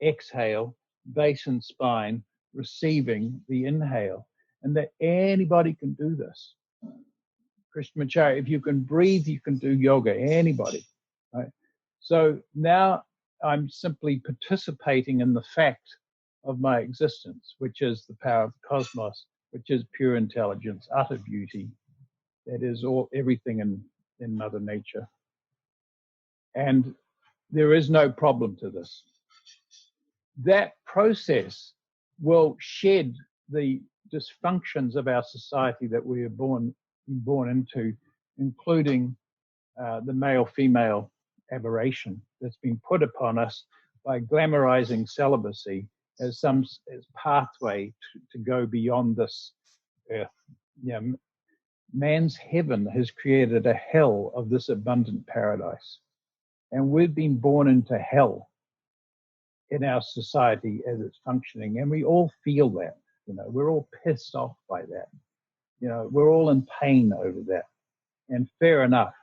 exhale, base and spine, receiving the inhale, and that anybody can do this. Krishnamacharya, if you can breathe, you can do yoga, anybody, right? So now I'm simply participating in the fact of my existence, which is the power of the cosmos, which is pure intelligence, utter beauty, that is everything in Mother Nature. And there is no problem to this. That process will shed the dysfunctions of our society that we are born into, including the male-female aberration that's been put upon us by glamorizing celibacy as pathway to go beyond this earth. Man's heaven has created a hell of this abundant paradise, and we've been born into hell in our society as it's functioning, and we all feel that. We're all pissed off by that. We're all in pain over that, and fair enough.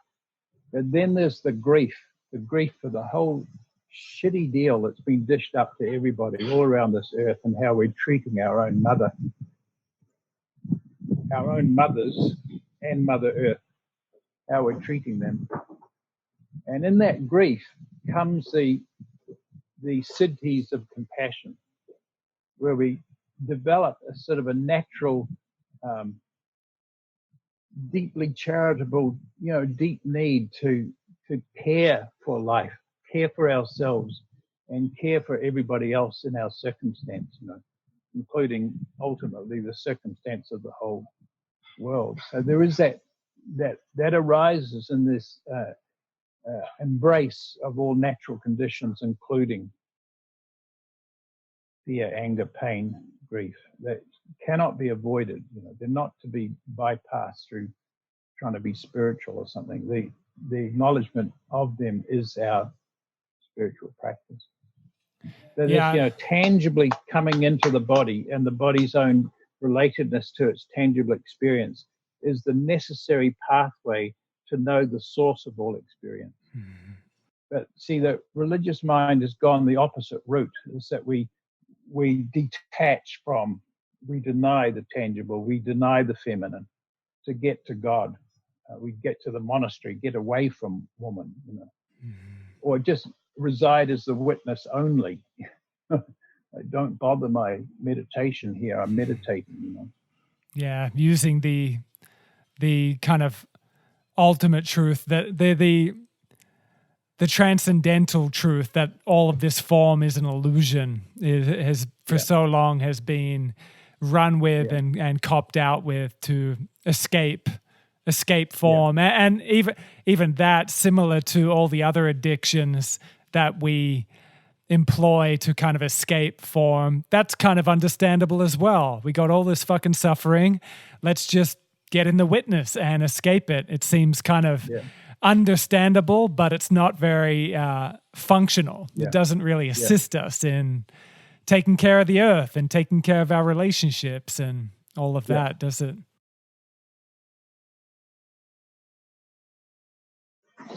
But then there's the grief for the whole shitty deal that's been dished up to everybody all around this earth, and how we're treating our own mothers and Mother Earth, how we're treating them. And in that grief comes the siddhis of compassion, where we develop a sort of a natural, deeply charitable, deep need to care for life, care for ourselves, and care for everybody else in our circumstance, including ultimately the circumstance of the whole world. So there is that arises in this embrace of all natural conditions, including fear, anger, pain, grief, that cannot be avoided. They're not to be bypassed through trying to be spiritual or something. The acknowledgement of them is our spiritual practice. That is, tangibly coming into the body, and the body's own relatedness to its tangible experience is the necessary pathway to know the source of all experience. Mm-hmm. But see, the religious mind has gone the opposite route, is that we detach from, we deny the tangible, we deny the feminine to get to God. We get to the monastery, get away from woman, mm-hmm. or just reside as the witness only. I don't bother my meditation here. I'm meditating, Yeah, using the kind of ultimate truth, that the transcendental truth that all of this form is an illusion. It has for so long has been run with and copped out with to escape form, and even that, similar to all the other addictions that we employ to kind of escape form, that's kind of understandable as well. We got all this fucking suffering. Let's just get in the witness and escape it. It seems kind of understandable, but it's not very functional. It doesn't really assist us in taking care of the earth and taking care of our relationships and all of that, does it?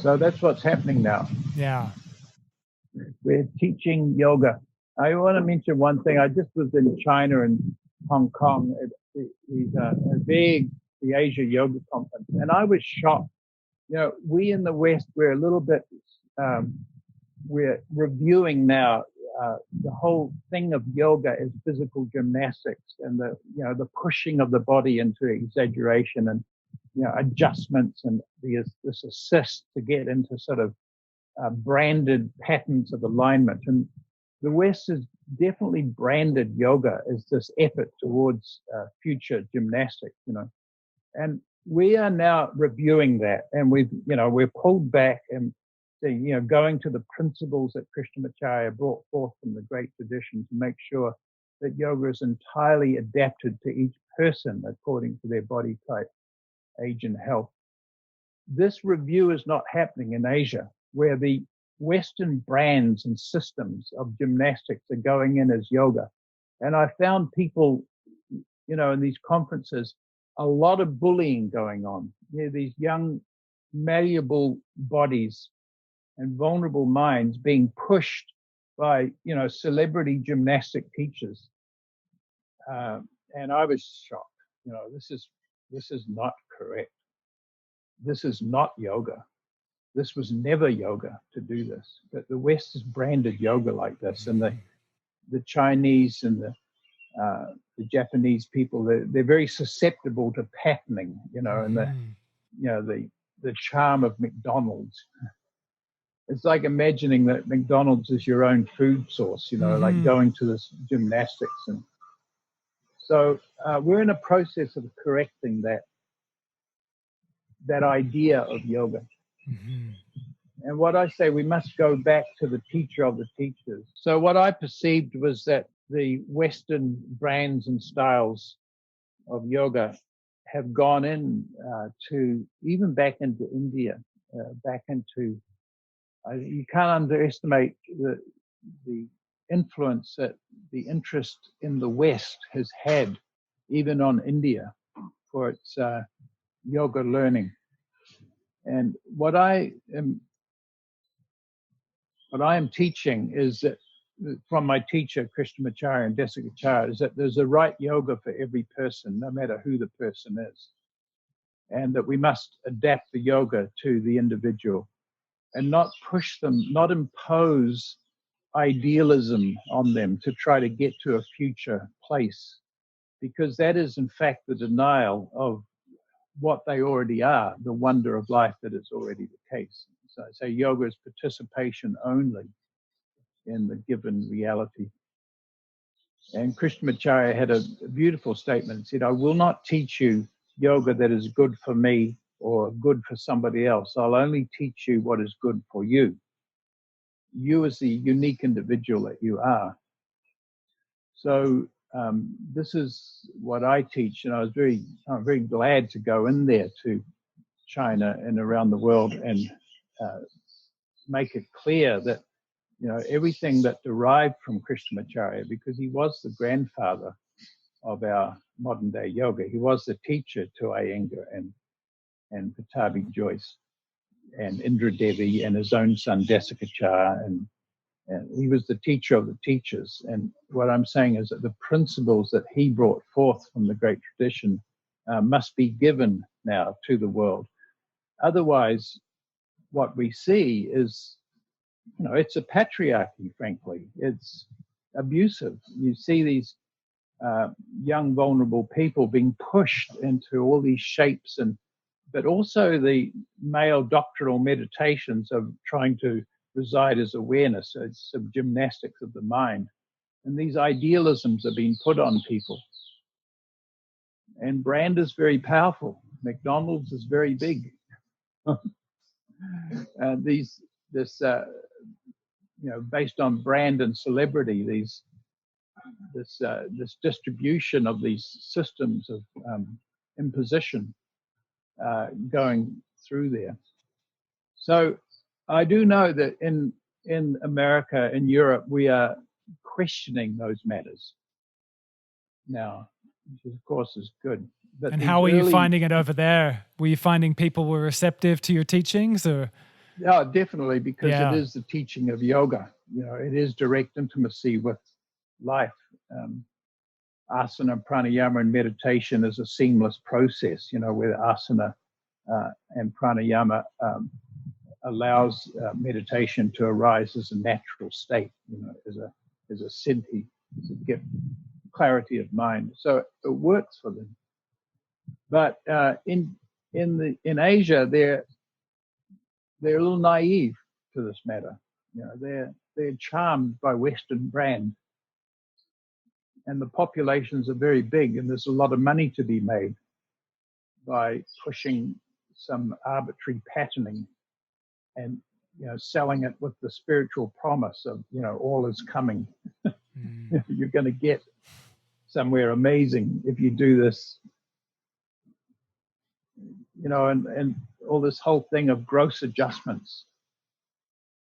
So that's what's happening now. Yeah. We're teaching yoga. I want to mention one thing. I just was in China and Hong Kong. It's a big, the Asia Yoga Conference, and I was shocked. You know, we in the West, we're a little bit, we're reviewing now the whole thing of yoga as physical gymnastics, and the pushing of the body into exaggeration and adjustments, and this assist to get into sort of branded patterns of alignment. And the West has definitely branded yoga as this effort towards future gymnastics, and we are now reviewing that, and we're pulled back and going to the principles that Krishnamacharya brought forth from the great tradition to make sure that yoga is entirely adapted to each person according to their body type, age, and health. This review is not happening in Asia, where the Western brands and systems of gymnastics are going in as yoga. And I found people, in these conferences, a lot of bullying going on. These young, malleable bodies and vulnerable minds being pushed by, celebrity gymnastic teachers. And I was shocked. This is not correct. This is not yoga. This was never yoga to do this. But the West has branded yoga like this, and the Chinese and the Japanese people, they're very susceptible to patterning, and the charm of McDonald's. It's like imagining that McDonald's is your own food source, like going to this gymnastics. And so we're in a process of correcting that idea of yoga. Mm-hmm. And what I say, we must go back to the teacher of the teachers. So what I perceived was that the Western brands and styles of yoga have gone in to even back into India, back into, you can't underestimate the influence that the interest in the West has had even on India for its yoga learning. And what I am teaching is that, from my teacher, Krishnamacharya and Desikachar, is that there's a right yoga for every person, no matter who the person is. And that we must adapt the yoga to the individual and not push them, not impose idealism on them to try to get to a future place, because that is, in fact, the denial of what they already are, the wonder of life that is already the case. So yoga is participation only in the given reality. And Krishnamacharya had a beautiful statement. He said, I will not teach you yoga that is good for me or good for somebody else. I'll only teach you what is good for you. You as the unique individual that you are. So this is what I teach. And I'm very glad to go in there to China and around the world and make it clear that everything that derived from Krishnamacharya, because he was the grandfather of our modern day yoga. He was the teacher to Iyengar and Patabi Joyce and Indra Devi and his own son Desikachar, and he was the teacher of the teachers. And what I'm saying is that the principles that he brought forth from the great tradition must be given now to the world. Otherwise, what we see is, it's a patriarchy, frankly. It's abusive. You see these young, vulnerable people being pushed into all these shapes, but also the male doctrinal meditations of trying to reside as awareness. So it's some gymnastics of the mind. And these idealisms are being put on people. And brand is very powerful. McDonald's is very big. Based on brand and celebrity, this distribution of these systems of imposition going through there. So I do know that in America, in Europe, we are questioning those matters now, which of course is good. But and how were you finding it over there? Were you finding people were receptive to your teachings, or? Yeah, definitely, because it Yeah. is the teaching of yoga. It is direct intimacy with life. Asana, pranayama, and meditation is a seamless process, where asana and pranayama allows meditation to arise as a natural state, as a siddhi, to get clarity of mind. So it works for them. But in Asia, they're a little naive to this matter. They're charmed by Western brand, and the populations are very big, and there's a lot of money to be made by pushing some arbitrary patterning and selling it with the spiritual promise of all is coming. You're going to get somewhere amazing if you do this, and all this whole thing of gross adjustments,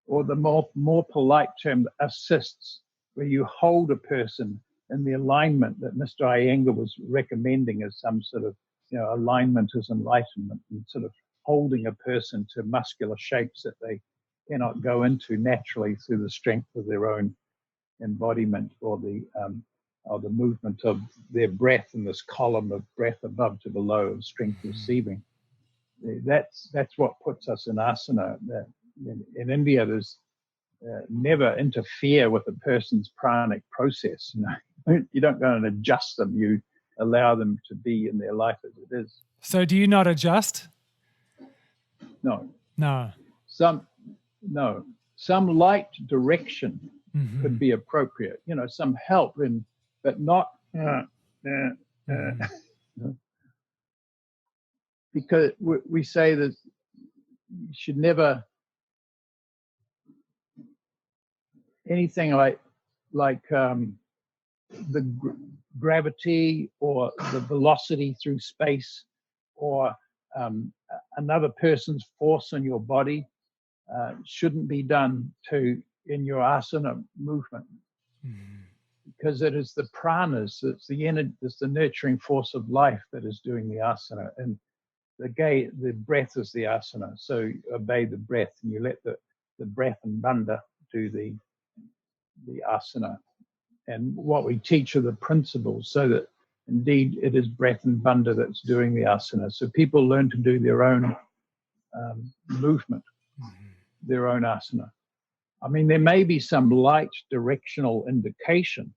or the more polite term, assists, where you hold a person in the alignment that Mr. Iyengar was recommending as some sort of, alignment as enlightenment, and sort of holding a person to muscular shapes that they cannot go into naturally through the strength of their own embodiment, or the movement of their breath in this column of breath above to below of strength receiving. That's what puts us in asana. In India, there's never interfere with a person's pranic process. You don't go and adjust them. You allow them to be in their life as it is. So do you not adjust? No. No. Some light direction could be appropriate. Some help but not. Because we say that you should never anything like the gravity or the velocity through space, or another person's force on your body shouldn't be done in your asana movement, because it is the pranas, it's the nurturing force of life that is doing the asana, and the breath is the asana. So you obey the breath, and you let the breath and bandha do the asana. And what we teach are the principles, so that indeed it is breath and bandha that's doing the asana. So people learn to do their own movement, their own asana. I mean, there may be some light directional indication.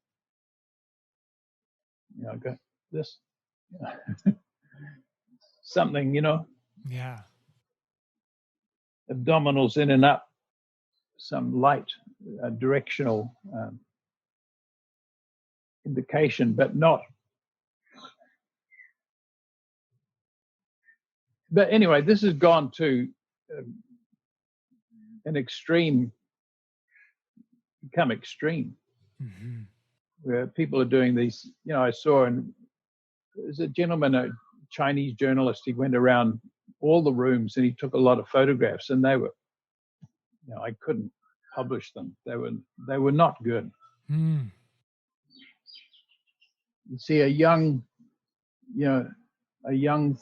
Go this, something, Yeah. abdominals in and up, some light directional indication, but not. But anyway, this has gone to an extreme, become extreme, where people are doing these. I saw, there's a gentleman, a Chinese journalist, he went around all the rooms and he took a lot of photographs, and they were, I couldn't publish them. They were not good. You see a young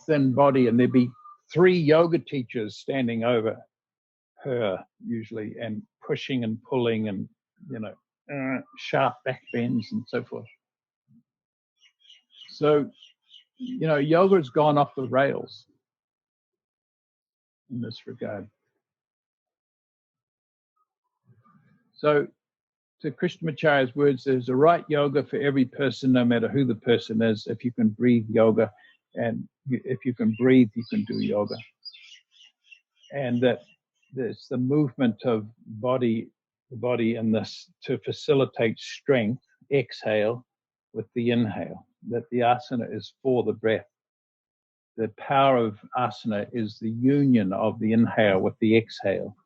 thin body, and there'd be 3 yoga teachers standing over her usually, and pushing and pulling, and sharp back bends and so forth. So yoga has gone off the rails in this regard. So, to Krishnamacharya's words, there's a right yoga for every person, no matter who the person is. If you can breathe yoga, and if you can breathe, you can do yoga. And that there's the movement of the body in this to facilitate strength, exhale with the inhale, that the asana is for the breath. The power of asana is the union of the inhale with the exhale,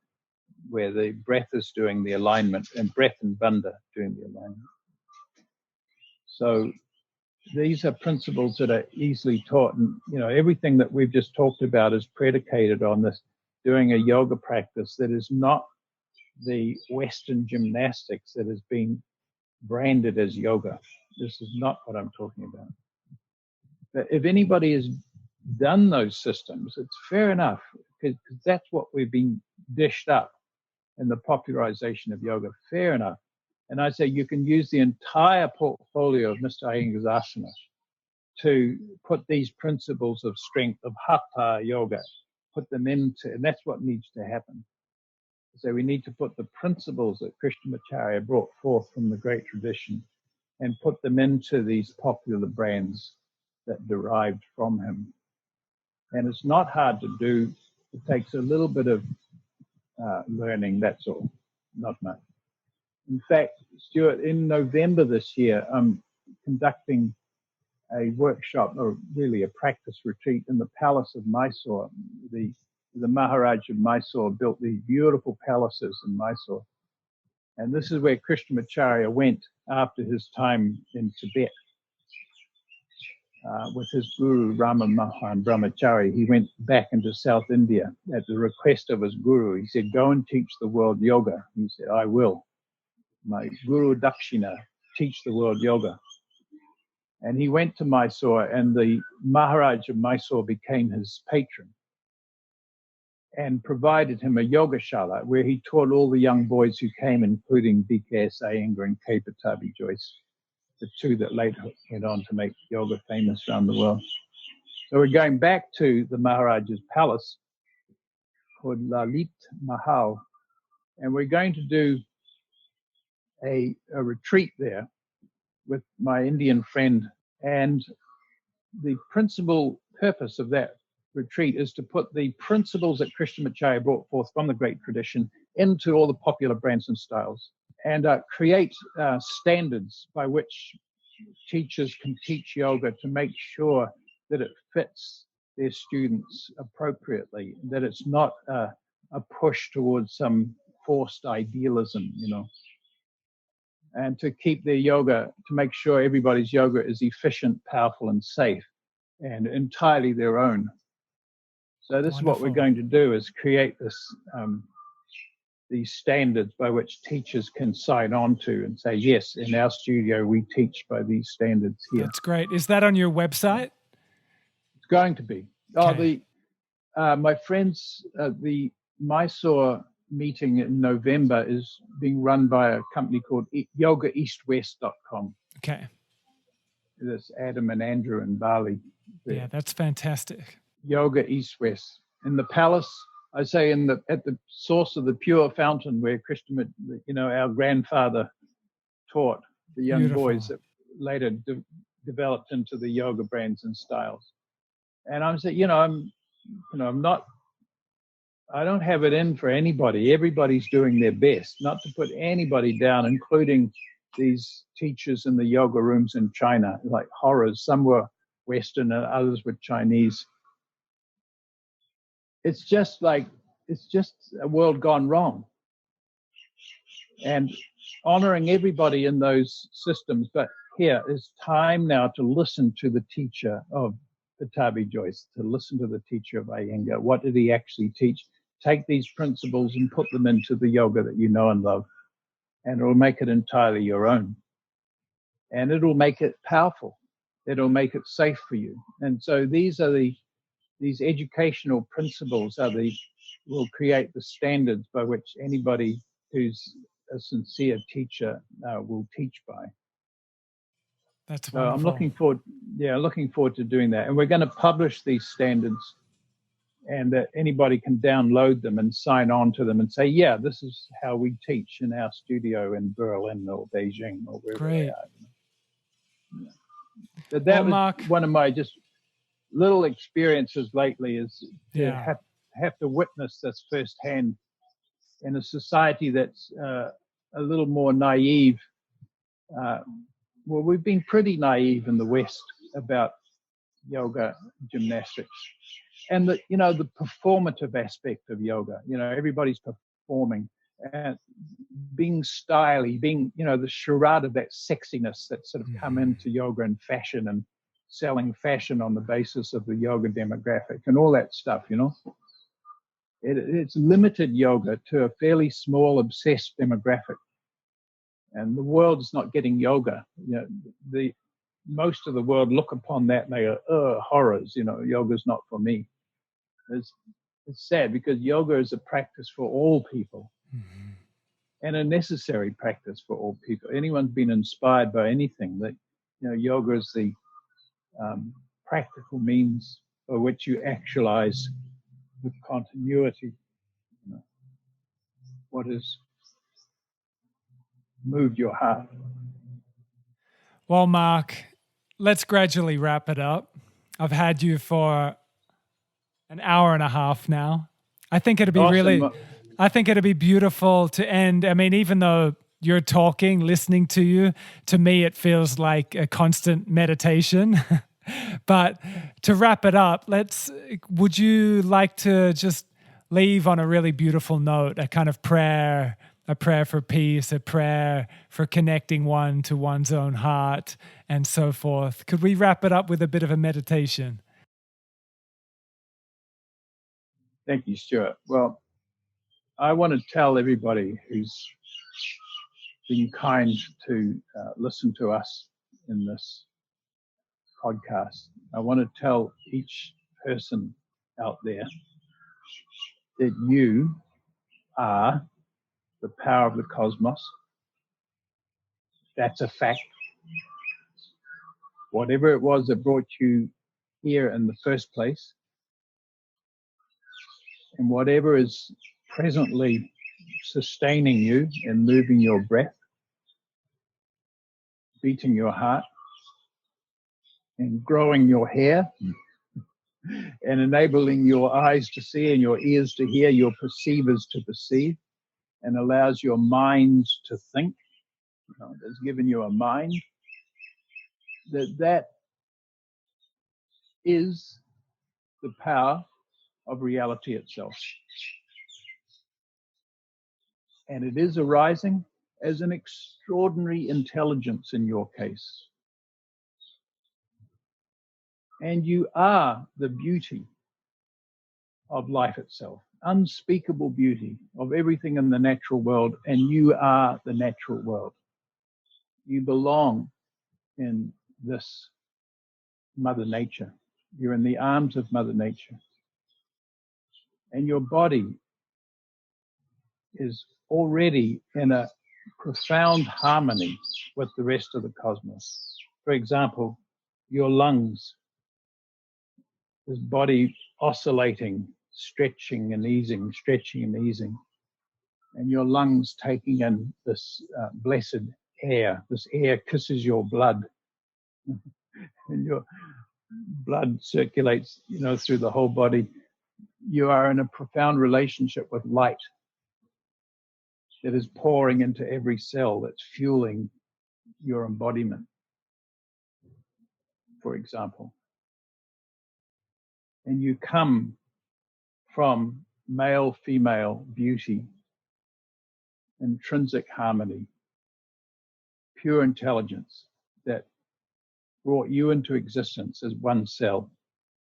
where the breath is doing the alignment, and breath and bandha doing the alignment. So these are principles that are easily taught, and everything that we've just talked about is predicated on this, doing a yoga practice that is not the Western gymnastics that has been branded as yoga. This is not what I'm talking about. But if anybody has done those systems, it's fair enough. because that's what we've been dished up in the popularization of yoga. Fair enough. And I say you can use the entire portfolio of Mr. Iyengar's asana to put these principles of strength, of Hatha yoga, put them into, and that's what needs to happen. So we need to put the principles that Krishnamacharya brought forth from the great tradition and put them into these popular brands that derived from him. And it's not hard to do. It takes a little bit of learning, that's all, not much. In fact, Stuart, in November this year, I'm conducting a workshop, or really a practice retreat in the palace of Mysore. The Maharaj of Mysore built these beautiful palaces in Mysore. And this is where Krishnamacharya went after his time in Tibet. With his guru, Rama Mahan Brahmachari, he went back into South India at the request of his guru. He said, go and teach the world yoga. He said, I will. My guru Dakshina, teach the world yoga. And he went to Mysore, and the Maharaj of Mysore became his patron and provided him a yoga shala where he taught all the young boys who came, including B.K.S. Iyengar and K. Pattabhi Jois, the two that later went on to make yoga famous around the world. So we're going back to the Maharaj's palace called Lalit Mahal, and we're going to do a retreat there with my Indian friend. And the principal purpose of that retreat is to put the principles that Krishnamacharya brought forth from the great tradition into all the popular brands and styles, and create standards by which teachers can teach yoga to make sure that it fits their students appropriately, that it's not a push towards some forced idealism, and to keep their yoga, to make sure everybody's yoga is efficient, powerful, and safe, and entirely their own. So this Wonderful. Is what we're going to do, is create this these standards by which teachers can sign on to and say, yes, in our studio, we teach by these standards here. That's great. Is that on your website? It's going to be. Okay. My friends, the Mysore meeting in November is being run by a company called yogaeastwest.com. Okay. There's Adam and Andrew in Bali. There. Yeah, that's fantastic. Yoga East West. In the palace, I say at the source of the pure fountain where our grandfather taught the young Beautiful. Boys that later developed into the yoga brands and styles. And I'm saying, I don't have it in for anybody. Everybody's doing their best, not to put anybody down, including these teachers in the yoga rooms in China, like horrors. Some were Western and others were Chinese. It's just a world gone wrong. And honoring everybody in those systems. But here is time now to listen to the teacher of Pattabhi Jois, to listen to the teacher of Iyengar. What did he actually teach? Take these principles and put them into the yoga that you know and love. And it'll make it entirely your own. And it'll make it powerful. It'll make it safe for you. And so these educational principles will create the standards by which anybody who's a sincere teacher will teach by. That's so wonderful. I'm looking forward to doing that. And we're going to publish these standards, and that anybody can download them and sign on to them and say, yeah, this is how we teach in our studio in Berlin or Beijing or wherever they are. Yeah. But that was Mark, one of my just little experiences lately, is to have to witness this firsthand in a society that's a little more naive. Well, we've been pretty naive in the West about yoga, gymnastics, and the performative aspect of yoga. Everybody's performing and being stylish, being the charade of that sexiness that's sort of come into yoga and fashion, and selling fashion on the basis of the yoga demographic and all that stuff. It's limited yoga to a fairly small, obsessed demographic. And the world's not getting yoga. Most of the world look upon that and they go, oh, horrors, yoga's not for me. It's sad because yoga is a practice for all people and a necessary practice for all people. Anyone's been inspired by anything, that yoga is the practical means by which you actualize with continuity what has moved your heart. Well, Mark, let's gradually wrap it up. I've had you for an hour and a half now. I think it'd be Awesome. I think it'd be beautiful to end. I mean, even though you're talking, listening to you, to me, it feels like a constant meditation. But to wrap it up, would you like to just leave on a really beautiful note, a kind of prayer, a prayer for peace, a prayer for connecting one to one's own heart, and so forth? Could we wrap it up with a bit of a meditation? Thank you, Stuart. Well, I want to tell everybody who's been kind to listen to us in this podcast. I want to tell each person out there that you are the power of the cosmos. That's a fact. Whatever it was that brought you here in the first place, and whatever is presently sustaining you and moving your breath, beating your heart, and growing your hair, and enabling your eyes to see and your ears to hear, your perceivers to perceive, and allows your mind to think. Has given you a mind. That is the power of reality itself. And it is arising as an extraordinary intelligence in your case. And you are the beauty of life itself, unspeakable beauty of everything in the natural world, and you are the natural world. You belong in this Mother Nature. You're in the arms of Mother Nature. And your body is already in a profound harmony with the rest of the cosmos. For example, your lungs, this body oscillating, stretching and easing, and your lungs taking in this blessed air. This air kisses your blood, and your blood circulates, through the whole body. You are in a profound relationship with light that is pouring into every cell, that's fueling your embodiment, for example. And you come from male-female beauty, intrinsic harmony, pure intelligence that brought you into existence as one cell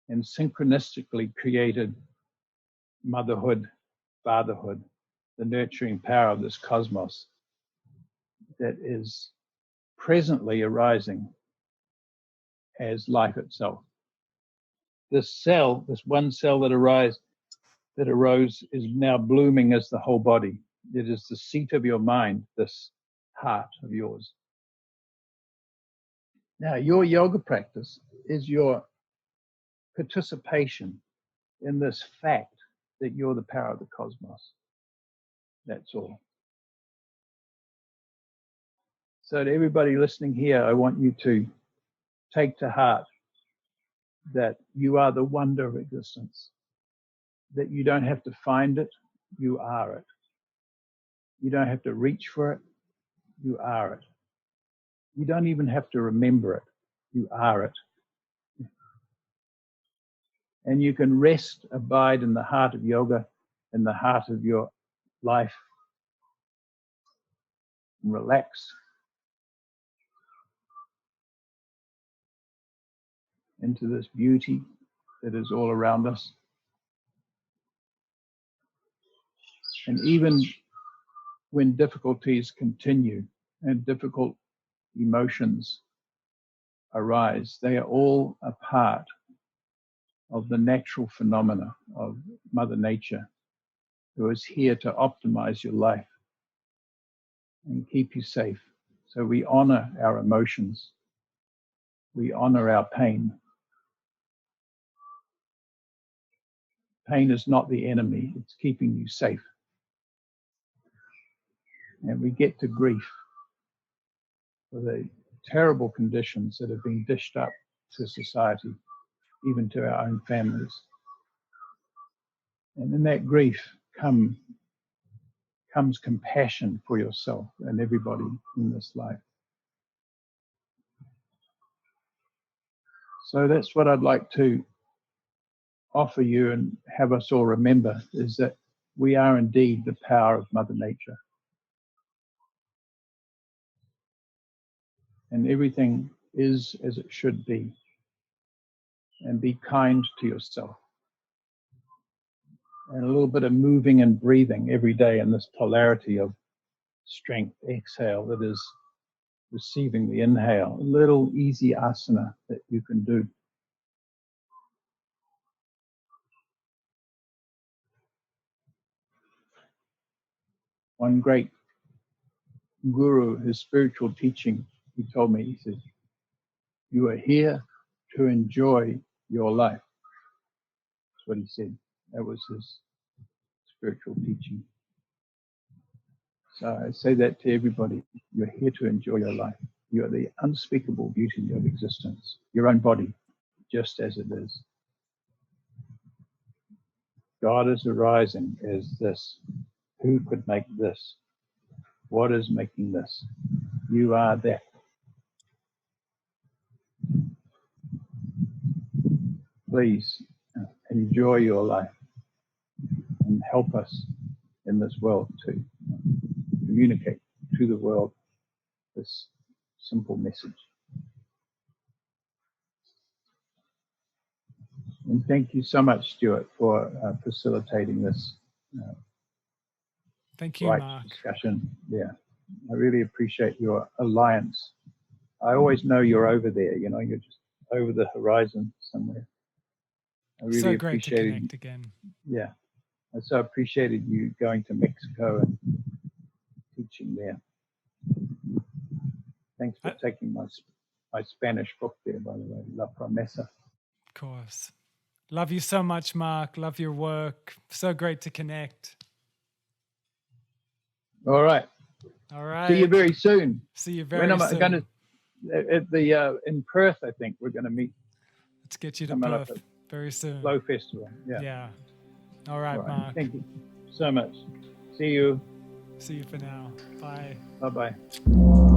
and synchronistically created motherhood, fatherhood, the nurturing power of this cosmos that is presently arising as life itself. This cell, this one cell that arose, is now blooming as the whole body. It is the seat of your mind, this heart of yours. Now, your yoga practice is your participation in this fact that you're the power of the cosmos. That's all. So to everybody listening here, I want you to take to heart that you are the wonder of existence, that you don't have to find it, you are it. You don't have to reach for it, you are it. You don't even have to remember it, you are it. And you can rest, abide in the heart of yoga, in the heart of your life, and relax into this beauty that is all around us. And even when difficulties continue and difficult emotions arise, they are all a part of the natural phenomena of Mother Nature, who is here to optimize your life and keep you safe. So we honor our emotions. We honor our pain. Pain is not the enemy. It's keeping you safe. And we get to grief for the terrible conditions that have been dished up to society, even to our own families. And in that grief comes compassion for yourself and everybody in this life. So that's what I'd like to offer you and have us all remember, is that we are indeed the power of Mother Nature. And everything is as it should be. And be kind to yourself. And a little bit of moving and breathing every day in this polarity of strength, exhale, that is receiving the inhale. A little easy asana that you can do. One great guru, his spiritual teaching, he told me, he says, you are here to enjoy your life. That's what he said. That was his spiritual teaching. So I say that to everybody. You're here to enjoy your life. You are the unspeakable beauty of existence. Your own body, just as it is. God is arising as this. Who could make this? What is making this? You are that. Please enjoy your life and help us in this world to communicate to the world this simple message. And thank you so much, Stuart, for facilitating this Thank you, right Mark. discussion. Yeah, I really appreciate your alliance. I always know you're over there, you're just over the horizon somewhere. I really So great to appreciated, connect again. yeah, I so appreciated you going to Mexico and teaching there. Thanks for taking my Spanish book there, by the way, La Promesa. Of course. Love you so much, Mark. Love your work. So great to connect. All right. All right. See you very soon. See you very soon. When am I going to, at the, in Perth, I think we're going to meet. Let's get you to Perth very soon. Flow Festival. Yeah. Yeah. All right, Mark. Thank you so much. See you. See you for now. Bye. Bye-bye.